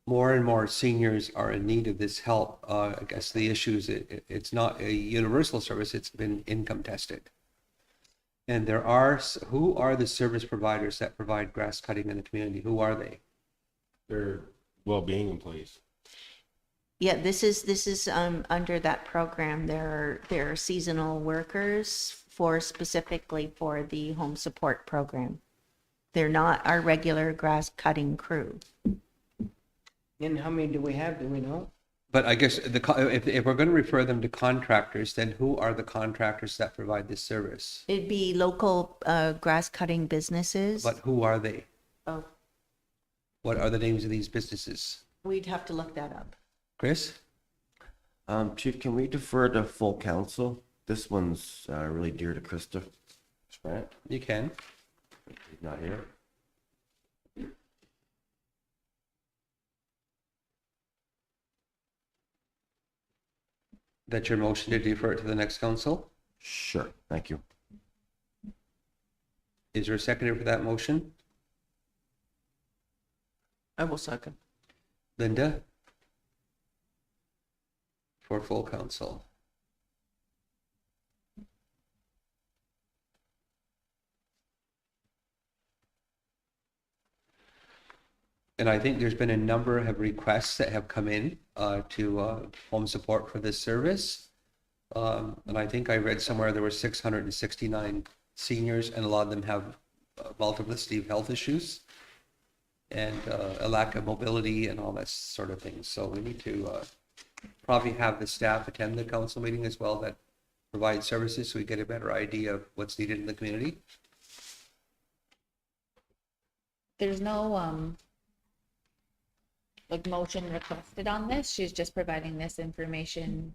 A: more and more seniors are in need of this help. I guess the issue is it's not a universal service, it's been income tested. And who are the service providers that provide grass cutting in the community? Who are they?
C: Their well-being employees.
B: Yeah, this is under that program. There are seasonal workers specifically for the home support program. They're not our regular grass cutting crew.
D: And how many do we have? Do we know?
A: But I guess if we're going to refer them to contractors, then who are the contractors that provide this service?
B: It'd be local grass cutting businesses.
A: But who are they?
B: Oh,
A: What are the names of these businesses?
B: we'd have to look that up.
A: Chris?
H: Chief, can we defer to full council? This one's really dear to Krista Sprant.
A: You can.
H: He's not here.
A: That's your motion to defer it to the next council?
H: Sure, thank you.
A: Is there a seconder for that motion?
D: I will second.
A: Linda? For full council. And I think there's been a number of requests that have come in to home support for this service. And I think I read somewhere there were 669 seniors, and a lot of them have multiplicity of health issues and a lack of mobility and all that sort of thing. So we need to probably have the staff attend the council meeting as well that provide services so we get a better idea of what's needed in the community.
F: There's no, like motion requested on this. She's just providing this information.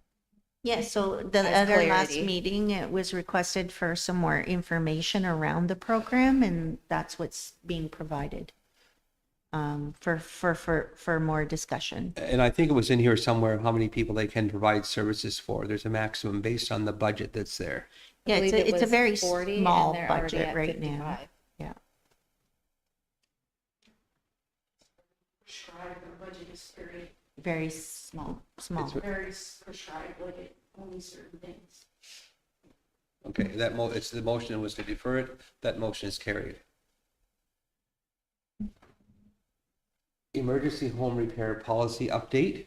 B: Yeah, so the
F: As
B: other last
F: clarity.
B: meeting, it was requested for some more information around the program, and that's what's being provided for more discussion.
A: And I think it was in here somewhere how many people they can provide services for. There's a maximum based on the budget that's there.
F: I
B: Yeah,
F: believe
B: it's
F: it
B: a
F: was
B: very
F: 40 and
B: small
F: they're already
B: budget
F: at
B: right now.
F: 55.
B: Yeah.
D: Prescribed, the budget is very,
B: Very small.
D: very prescribed, like it only certain things.
A: Okay, it's the motion was to defer it. That motion is carried. Emergency home repair policy update.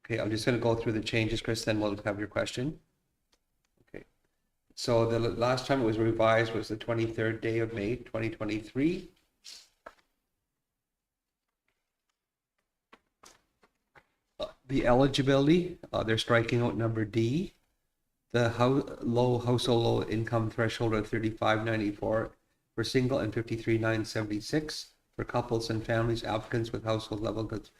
A: Okay, I'm just going to go through the changes, Chris, then we'll have your question. Okay, so the last time it was revised was the 23rd day of May, 2023. The eligibility, they're striking out number D. The low household low income threshold of 3594 for single and 53,976 for couples and families applicants with household level goods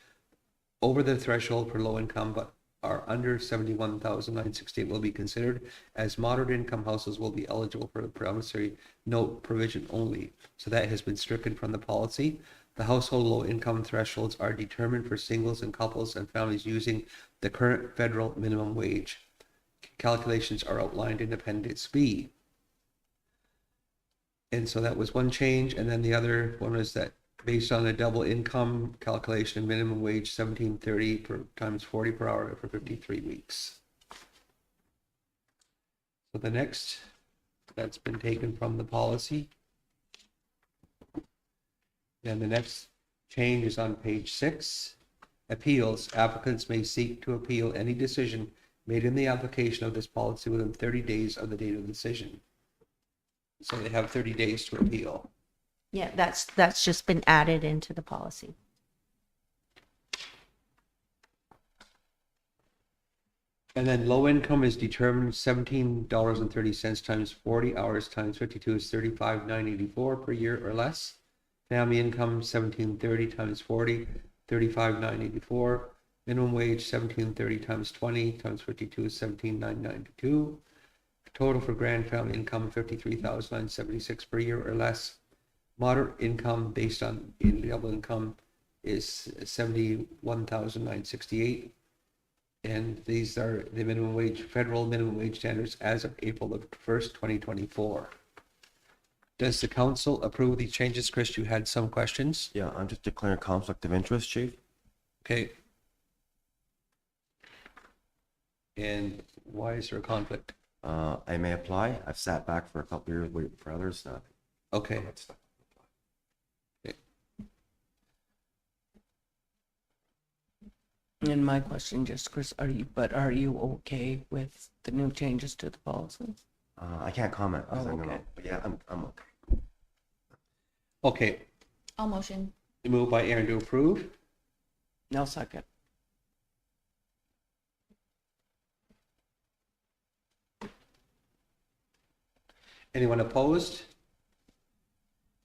A: over the threshold for low income but are under 71,968 will be considered as moderate income households will be eligible for the promissory note provision only. So that has been stricken from the policy. The household low income thresholds are determined for singles and couples and families using the current federal minimum wage. Calculations are outlined in Appendix B. And so that was one change. And then the other one was that based on a double income calculation, minimum wage 1730 per times 40 per hour for 53 weeks. So the next, that's been taken from the policy. Then the next change is on page 6. Appeals. Applicants may seek to appeal any decision made in the application of this policy within 30 days of the date of the decision. So they have 30 days to appeal.
B: Yeah, that's just been added into the policy.
A: And then low income is determined $17.30 times 40 hours times 52 is $35,984 per year or less. Family income $17.30 times 40, $35,984. Minimum wage $17.30 times 20 times 52 is $17,992. Total for grand family income $53,976 per year or less. Moderate income based on double income is $71,968. And these are the minimum wage, federal minimum wage standards as of April the 1st, 2024. Does the council approve these changes? Chris, you had some questions?
H: Yeah, I'm just declaring conflict of interest, Chief.
A: Okay. And why is there a conflict?
H: I may apply. I've sat back for a couple years waiting for others.
A: Okay.
D: And my question, just Chris, are you okay with the new changes to the policy?
H: I can't comment because
D: Oh,
H: I don't know.
D: okay.
H: But yeah, I'm okay.
A: Okay.
F: I'll motion.
A: Moved by Aaron to approve.
D: No second.
A: Anyone opposed?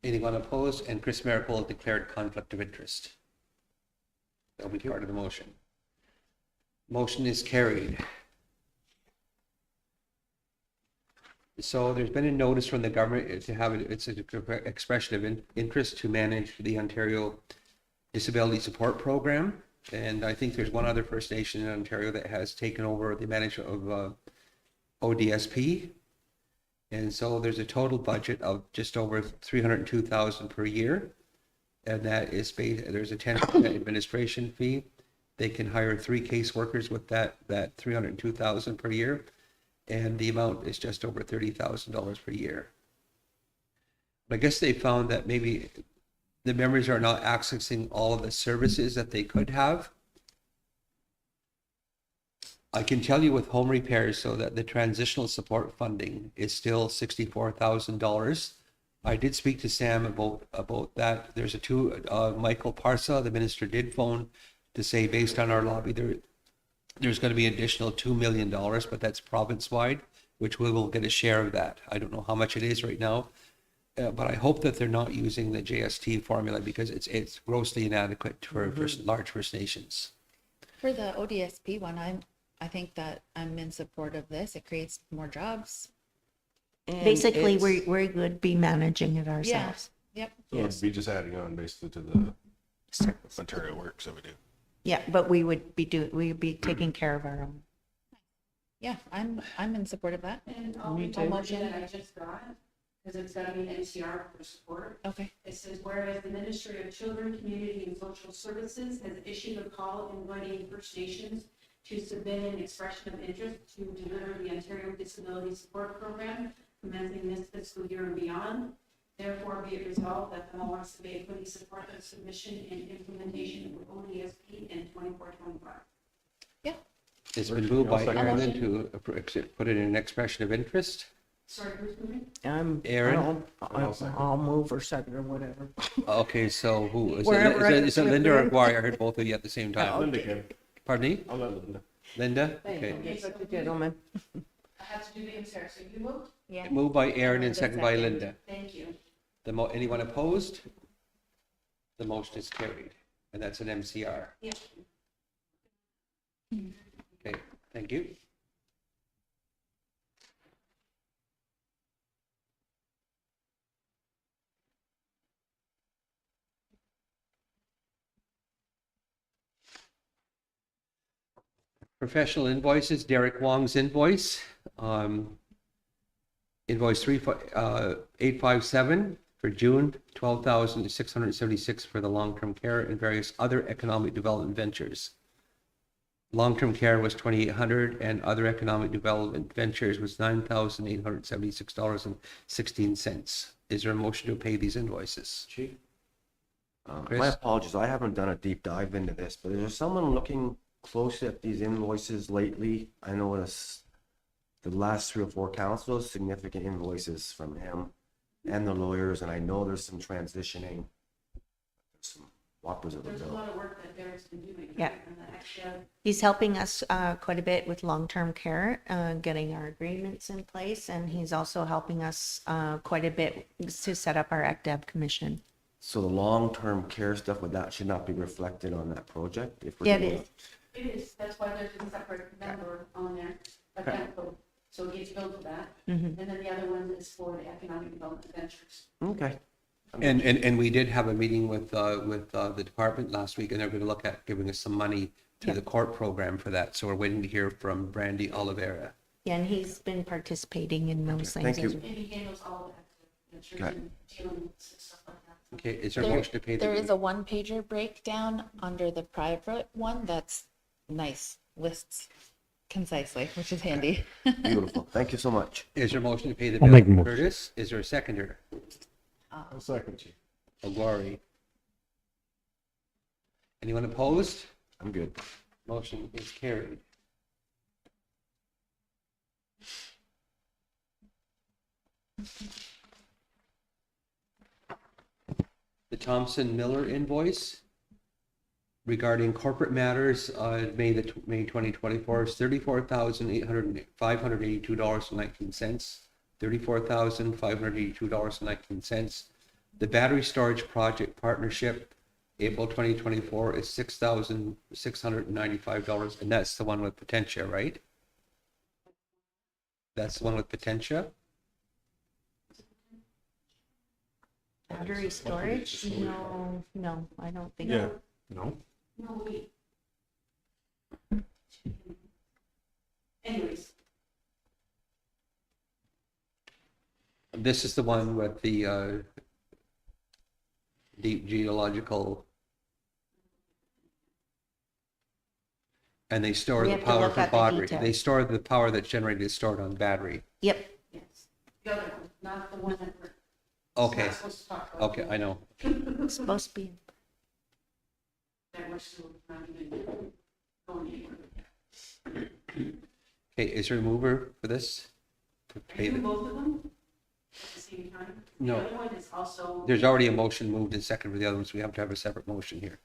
A: Anyone opposed? And Chris Miracle declared conflict of interest. That'll be part of the motion. Motion is carried. So there's been a notice from the government to have it's an expression of interest to manage the Ontario Disability Support Program. And I think there's one other First Nation in Ontario that has taken over the management of ODSP. And so there's a total budget of just over 302,000 per year. And that is based, there's a 10% administration fee. They can hire 3 caseworkers with that 302,000 per year. And the amount is just over $30,000 per year. But I guess they found that maybe the members are not accessing all of the services that they could have. I can tell you with home repairs, so that the transitional support funding is still $64,000. I did speak to Sam about that. There's Michael Parsa, the minister, did phone to say, based on our lobby, there's going to be additional $2 million, but that's province-wide, which we will get a share of that. I don't know how much it is right now, but I hope that they're not using the JST formula, because it's grossly inadequate for large First Nations.
F: For the ODSP one, I think that I'm in support of this. It creates more jobs.
D: And
B: Basically,
D: it's-
B: we would be managing it
F: Yeah.
B: ourselves.
F: Yep.
C: So it'd be just adding on basically to the Ontario works that we do.
B: Yeah, but we would be taking care of our own.
F: Yeah, I'm in support of that.
I: And I'll
D: Me
I: read the
D: too.
I: motion that I just got, because it's got to be an MCR for support.
F: Okay.
I: It says, whereas the Ministry of Children, Community and Social Services has issued a call inviting First Nations to submit an expression of interest to deliver the Ontario Disability Support Program commencing this fiscal year and beyond. Therefore, be it resolved that the Mohawk Bay equity support the submission and implementation of ODSP in 24-25.
A: It's been moved by
C: I'll second
A: Aaron
F: that.
A: then to put it in an expression of interest.
I: Sorry, who's moving?
A: Aaron?
D: I'll move or second or whatever.
A: Okay, so who,
B: Wherever I
A: is it
B: can
A: Linda or
B: slip in.
A: Guari? I heard both of you at the same time.
C: Linda can.
A: Pardon me?
C: I'll let Linda.
A: Linda?
I: Thank
A: Okay.
I: you.
D: Such a gentleman.
I: I have to do the MCR, so you moved?
F: Yeah.
A: Moved by Aaron and
F: Linda
A: second by
F: second.
A: Linda.
I: Thank you.
A: Anyone opposed? The motion is carried, and that's an MCR.
I: Yeah.
A: Okay, thank you. Professional invoices, Derek Wong's invoice. Invoice 857 for June, 12,676 for the long-term care and various other economic development ventures. Long-term care was 2,800 and other economic development ventures was $9,876.16. Is there a motion to pay these invoices?
H: Chief?
A: Chris?
H: My apologies, I haven't done a deep dive into this, but is there someone looking closely at these invoices lately? I noticed the last 3 or 4 councils, significant invoices from him and the lawyers, and I know there's some transitioning. Some whoppers of a
I: There's a
H: bill.
I: lot of work that Derek's been doing.
B: Yeah.
I: And the extra
B: He's helping us quite a bit with long-term care, getting our agreements in place, and he's also helping us quite a bit to set up our ACDEV commission.
H: So the long-term care stuff with that should not be reflected on that project? If we're
B: Yeah, it
H: doing
B: is.
I: It is, that's why there's a separate number on there, account code, so it gets billed to that.
B: Mhm.
I: And then the other one is for the economic development ventures.
H: Okay.
A: And we did have a meeting with the department last week, and they're going to look at giving us some money to
B: Yeah.
A: the court program for that. So we're waiting to hear from Brandy Oliveira.
B: Yeah, and he's been participating in those things.
H: Thank you.
B: as well.
I: And he handles all of that, ventures
H: Okay.
I: and dealing with stuff like that.
A: Okay, is there a
F: There,
A: motion to pay the?
F: there is a one-pager breakdown under the private one that's nice, lists concisely, which is handy.
H: Beautiful. Thank you so much.
A: Is there a motion to pay the
E: I'll
A: bill?
E: make a motion.
A: Curtis, is there a seconder?
C: I'll second you.
A: Aguari. Anyone opposed?
H: I'm good.
A: Motion is carried. The Thompson Miller invoice regarding corporate matters, May 2024 is $34,582.19. $34,582.19. The battery storage project partnership, April 2024 is $6,695, and that's the one with Potentia, right? That's the one with Potentia?
B: Battery storage? No, I don't think.
C: Yeah.
E: No?
I: No, wait, Anyways,
A: This is the one with the deep geological, and they store
B: We
A: the
B: have to
A: power
B: look
A: for
B: at the
A: battery.
B: details.
A: They store the power that's generated is stored on battery.
B: Yep,
I: yes, the other one, not the one that we're
A: Okay,
I: not supposed to talk about.
A: okay, I know.
B: it's supposed to be.
I: That we're still not even going anywhere.
A: Okay, is there a mover for this? To
I: Are
A: pay
I: you
A: the-
I: both of them at the same time?
A: No.
I: The other one is also.
A: There's already a motion moved and second for the other ones. We have to have a separate motion here.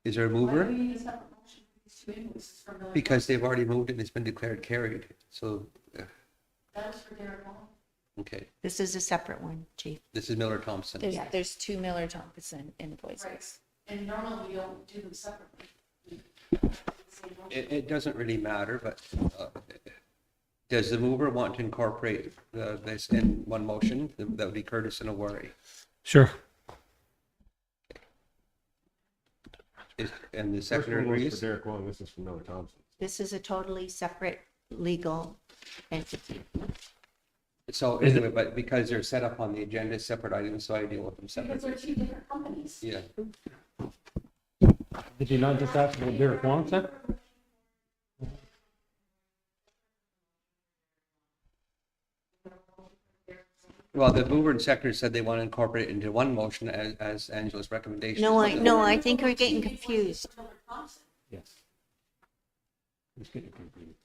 A: Is there a
I: Why do
A: mover?
I: we need a separate motion for these two invoices from Miller?
A: Because they've already moved it and it's been declared carried. So,
I: That was for Derek Wall.
A: okay,
B: This is a separate one, Chief.
A: this is Miller Thompson.
F: There's two Miller Thompson invoices.
I: Right. And normally we don't do them separately.
A: It doesn't really matter, but does the mover want to incorporate this in one motion? That would be Curtis and Awari.
E: Sure.
A: And the
C: First
A: seconder
C: one was
A: agrees?
C: for Derek Wong, this is for Miller Thompson.
B: This is a totally separate legal entity.
A: So anyway, but because they're set up on the agenda, as separate items, so I deal with them
I: Because
A: separately.
I: they're two different companies.
A: Yeah,
E: Did you not just ask what Derek Wong said?
A: well, the mover and seconder said they want to incorporate it into one motion as Angela's recommendation.
B: No, I think we're getting confused.
I: Miller Thompson.
E: Yes. It's getting confusing.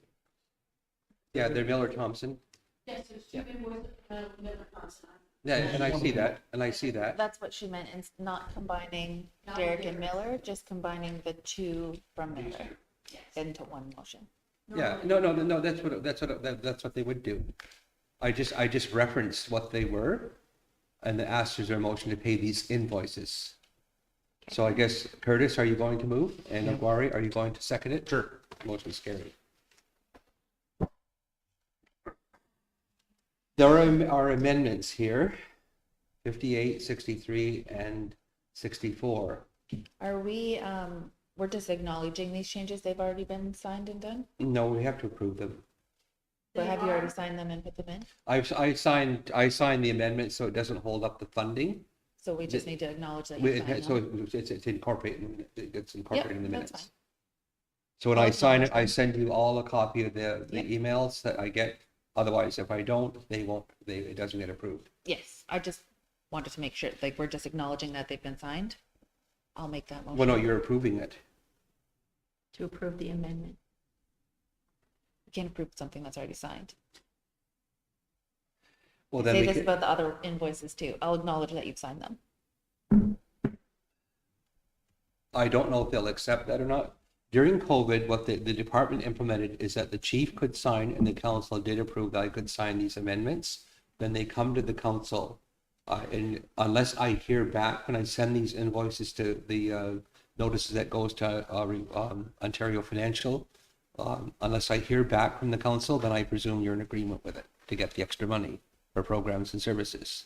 A: Yeah, they're Miller Thompson.
I: Yes, there's two invoices for Miller Thompson.
A: Yeah, and I see that, and I see that.
F: That's what she meant, it's not combining
I: Not
F: Derek and
I: Derek.
F: Miller, just combining the two from Miller
I: Yes.
F: into one motion.
A: Yeah, no, that's what they would do. I just referenced what they were and asked is there a motion to pay these invoices. So I guess Curtis, are you going to move? And Aguari, are you going to second it? Sure. Motion's carried. There are amendments here, 58, 63, and 64.
F: Are we, we're just acknowledging these changes, they've already been signed and done?
A: No, we have to approve them.
F: But have you already signed them and put them in?
A: I signed the amendment so it doesn't hold up the funding.
F: So we just need to acknowledge that
A: We-
F: you signed
A: So
F: them?
A: it's incorporated, it's incorporated in the
F: Yep, that's
A: minutes.
F: fine.
A: So when I
F: I'll
A: sign it,
F: acknowledge
A: I
F: them.
A: send you all a copy of the
F: Yep.
A: emails that I get. Otherwise, if I don't, it doesn't get approved.
F: Yes, I just wanted to make sure, like, we're just acknowledging that they've been signed. I'll make that motion.
A: Well, no, you're approving it.
B: To approve the amendment.
F: We can't approve something that's already signed.
A: Well,
F: I
A: then
F: say
A: we
F: this
A: can,
F: about the other invoices too. I'll acknowledge that you've signed them.
A: I don't know if they'll accept that or not. During COVID, what the department implemented is that the chief could sign and the council did approve that I could sign these amendments. Then they come to the council. And unless I hear back when I send these invoices to the notices that goes to Ontario Financial, unless I hear back from the council, then I presume you're in agreement with it to get the extra money for programs and services.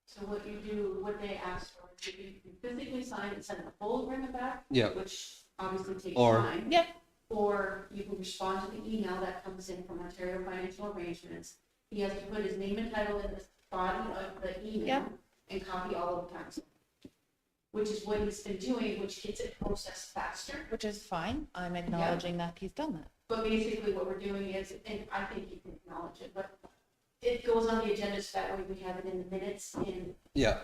I: So what you do, what they ask for, is you physically sign and send the full agreement back.
A: Yeah.
I: Which obviously takes
A: Or-
I: time.
F: Yep.
I: Or you can respond to the email that comes in from Ontario Financial Arrangements. He has to put his name and title in the body of the email
F: Yeah.
I: and copy all of the council. Which is what he's been doing, which gets it processed faster.
F: Which is fine. I'm acknowledging that he's done that.
I: But basically what we're doing is, and I think you can acknowledge it, but it goes on the agenda so that way we have it in the minutes and
A: Yeah.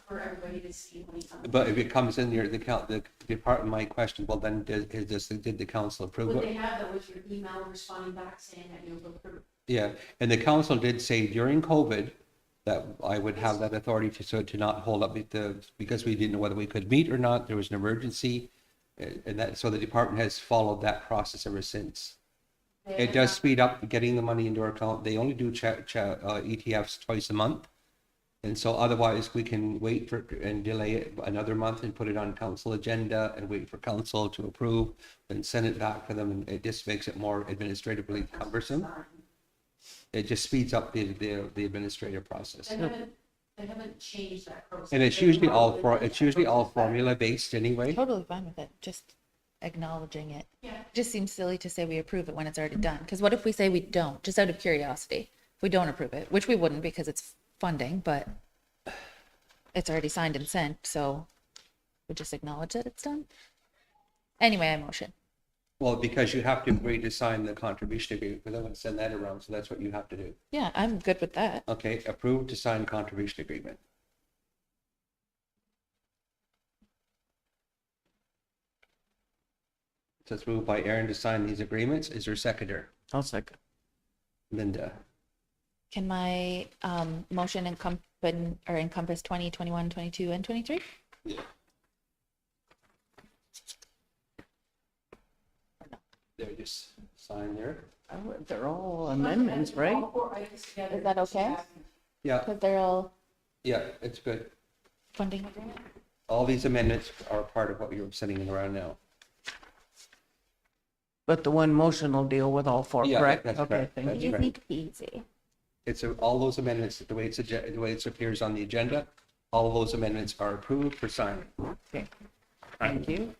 I: for everybody to see when he comes.
A: But if it comes in here, the department might question, well, then did the council approve
I: What
A: it?
I: they have though is your email responding back saying that you've approved.
A: Yeah, and the council did say during COVID that I would have that authority to not hold up because we didn't know whether we could meet or not, there was an emergency. And that, so the department has followed that process ever since. It does speed up getting the money into our account. They only do ETFs twice a month. And so otherwise we can wait for and delay it another month and put it on council agenda and wait for council to approve, then send it back for them. And it just makes it more administratively cumbersome. It just speeds up the administrative process.
I: They haven't changed that process.
A: And it's usually all formula based anyway.
F: Totally fine with it. Just acknowledging it.
I: Yeah.
F: It just seems silly to say we approve it when it's already done. Because what if we say we don't, just out of curiosity? If we don't approve it, which we wouldn't because it's funding, but it's already signed and sent, so we just acknowledge that it's done. Anyway, I motion.
A: Well, because you have to agree to sign the contribution agreement, because I'm going to send that around, so that's what you have to do.
F: Yeah, I'm good with that.
A: Okay, approved to sign contribution agreement. So it's moved by Aaron to sign these agreements. Is there a seconder?
D: I'll second.
A: Linda.
F: Can my motion encompass 20, 21, 22, and 23?
A: There, just sign there.
D: They're all amendments, right?
I: All 4 items together.
F: Is that okay?
A: Yeah,
F: Because they're all
A: yeah, it's good.
F: funding agreement.
A: All these amendments are part of what you're sending around now.
D: But the one motion will deal with all 4,
A: Yeah,
D: correct?
A: that's
D: Okay,
A: correct.
D: thank
A: That's
D: you.
A: right.
F: Easy.
A: It's all those amendments, the way it appears on the agenda, all of those amendments are approved for signing.
D: Okay. Thank you.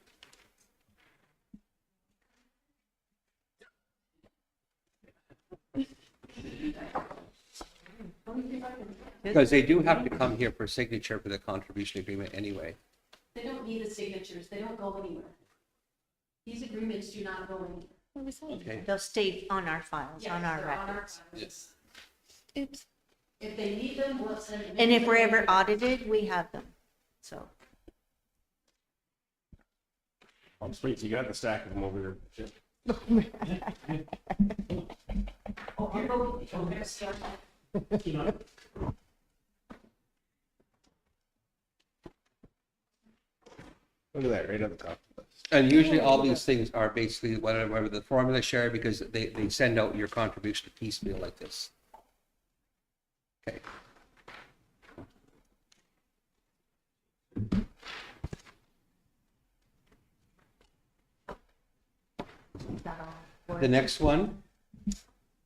A: Because they do have to come here for signature for the contribution agreement anyway.
I: They don't need the signatures, they don't go anywhere. These agreements do not go anywhere.
F: What are we saying?
A: Okay,
B: They'll stay on our files, on
I: Yes,
B: our
I: they're on our
B: records.
I: files.
F: Oops.
I: If they need them, we'll send them.
B: And if
I: in.
B: we're ever audited, we have them. So,
C: I'm sweet, you got the stack of them over there. Shit.
I: Oh, I'll go, okay, start.
C: Look at that, right at the top.
A: and usually all these things are basically whatever the formula share, because they send out your contribution piecemeal like this. Okay. The next one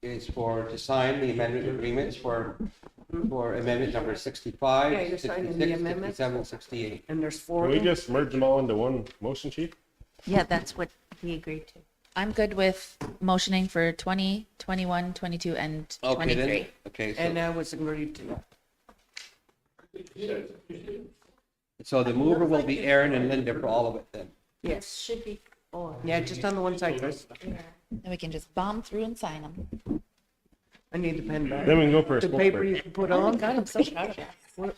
A: is to sign the amendment agreements for amendment number 65,
D: Yeah, you're signing the
A: 66,
D: amendments.
A: 67, 68.
D: And there's 4
C: Can
D: of
C: we
D: them?
C: just merge them all into one motion, chief?
B: yeah, that's what we agreed to.
F: I'm good with motioning for 20, 21, 22, and
A: Okay,
F: 23.
A: then, okay,
D: And I was agreed to.
A: so the mover will be Aaron and Linda for all of it then.
B: Yes, should be 4.
D: Yeah, just on the one side, Chris.
F: And we can just bomb through and sign them.
D: I need the pen back.
C: Then we can go for a
D: The
C: smoke
D: paper
C: break.
D: you can put
F: Oh my
D: on.
F: God, I'm so proud of that.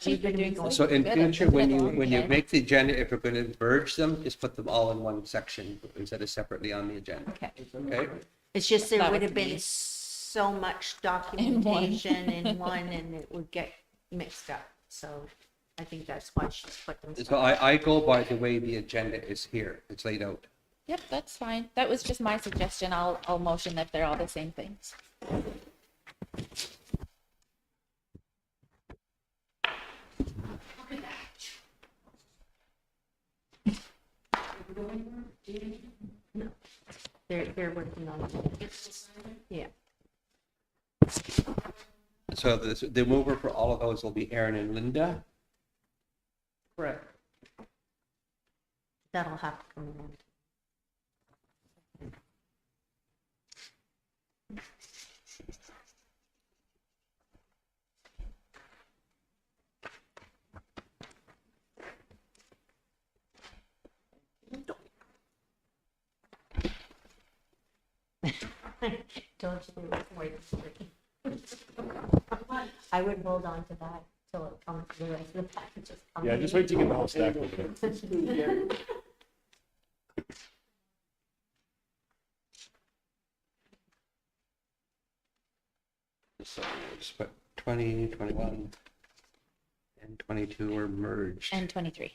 F: We've been doing
A: So in
F: good.
A: future, when you
F: Okay.
A: make the agenda, if we're going to merge them, just put them all in one section instead of separately on the agenda.
B: Okay.
A: Okay?
B: It's just there
F: That
B: would
F: was
B: have been
F: me.
B: so much documentation in one and it would get mixed up. So I think that's why she's put them.
A: So I go by the way the agenda is here. It's laid out.
F: Yep, that's fine. That was just my suggestion. I'll motion that they're all the same things.
B: They're working on it. Yeah.
A: So the mover for all of those will be Aaron and Linda.
D: Correct.
B: That'll have to come in. Don't you think it's more than three? I would hold on to that till it comes to the rest of the packages.
C: Yeah, just wait till you get the whole stack over there.
A: So just put 20, 21, and 22 are merged.
F: And 23.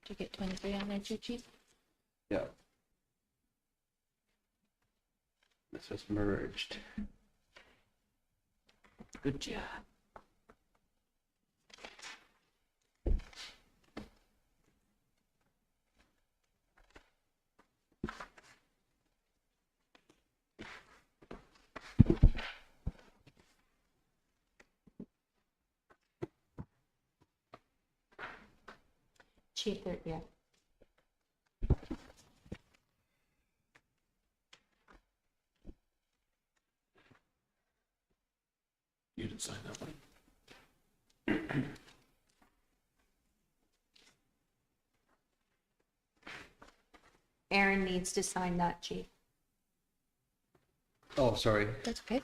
F: Did you get 23 on there too, Chief?
A: Yeah. This is merged.
D: Good job.
B: sheet there, yeah.
E: You didn't sign that one.
B: Aaron needs to sign that, Chief.
A: Oh, sorry.
F: That's okay.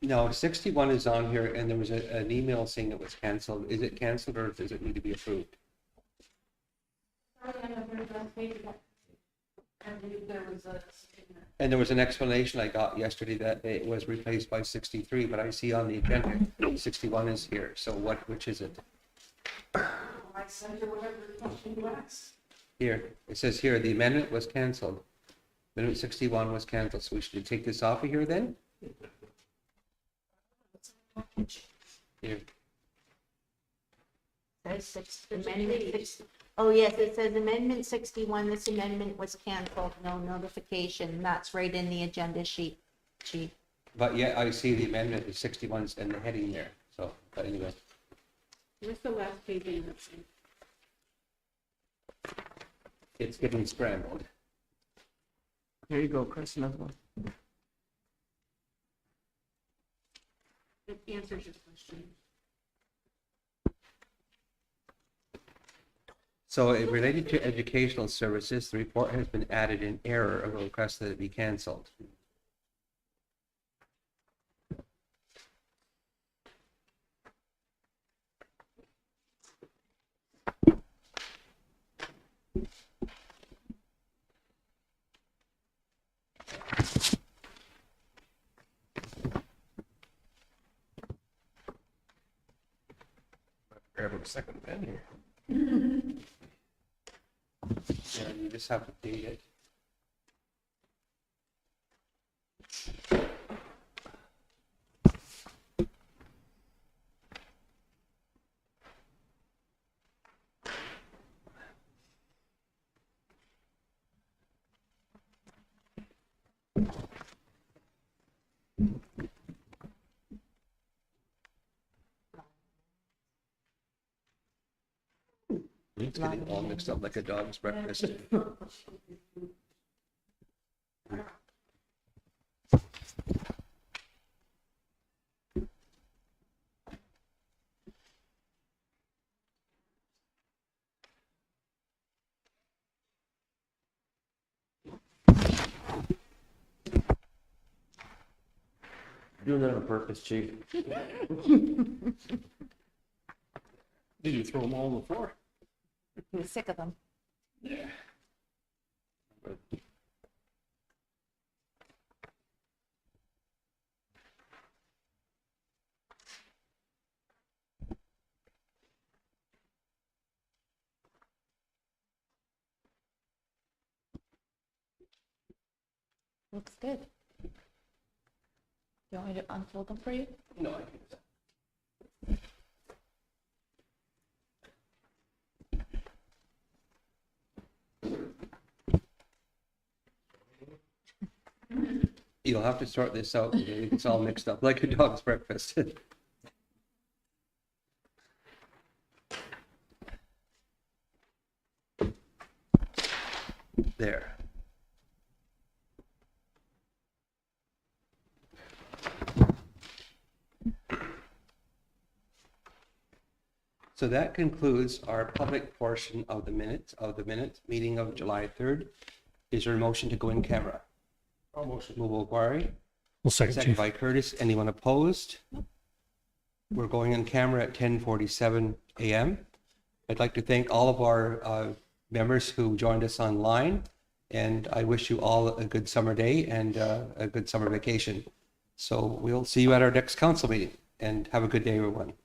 A: No, 61 is on here, and there was an email saying it was canceled. Is it canceled, or does it need to be approved?
I: Sorry, I have heard that maybe that. I believe there was a.
A: And there was an explanation I got yesterday that it was replaced by 63, but I see on the agenda 61 is here. So which is it?
I: I sent her whatever question you asked.
A: Here, it says here, the amendment was canceled. Amendment 61 was canceled, so we should take this off of here then? Here,
B: Oh, yes, it says Amendment 61, this amendment was canceled, no notification. That's right in the agenda sheet, Chief.
A: but yet I see the amendment is 61 and the heading there, so, but anyway.
I: Where's the last page in it?
A: It's getting scrambled.
D: Here you go, Chris, another one.
I: It answers your question.
A: So related to educational services, the report has been added in error, a request that it be canceled.
C: Grab a second pen here.
A: Yeah, you just have to date it. It's getting all mixed up like a dog's breakfast.
H: Doing that on purpose, chief.
E: Did you throw them all on the floor?
F: He was sick of them.
E: Yeah.
F: Looks good. You want me to unfold them for you?
A: No, I think you'll have to sort this out. It's all mixed up like a dog's breakfast. There. So that concludes our public portion of the meeting of July 3rd. Is there a motion to go in camera?
C: I'll motion.
A: Move Aguirre,
E: Well, second,
A: second
E: chief.
A: by Curtis. Anyone opposed? We're going in camera at 10:47 a.m. I'd like to thank all of our members who joined us online, and I wish you all a good summer day and a good summer vacation. So we'll see you at our next council meeting, and have a good day, everyone.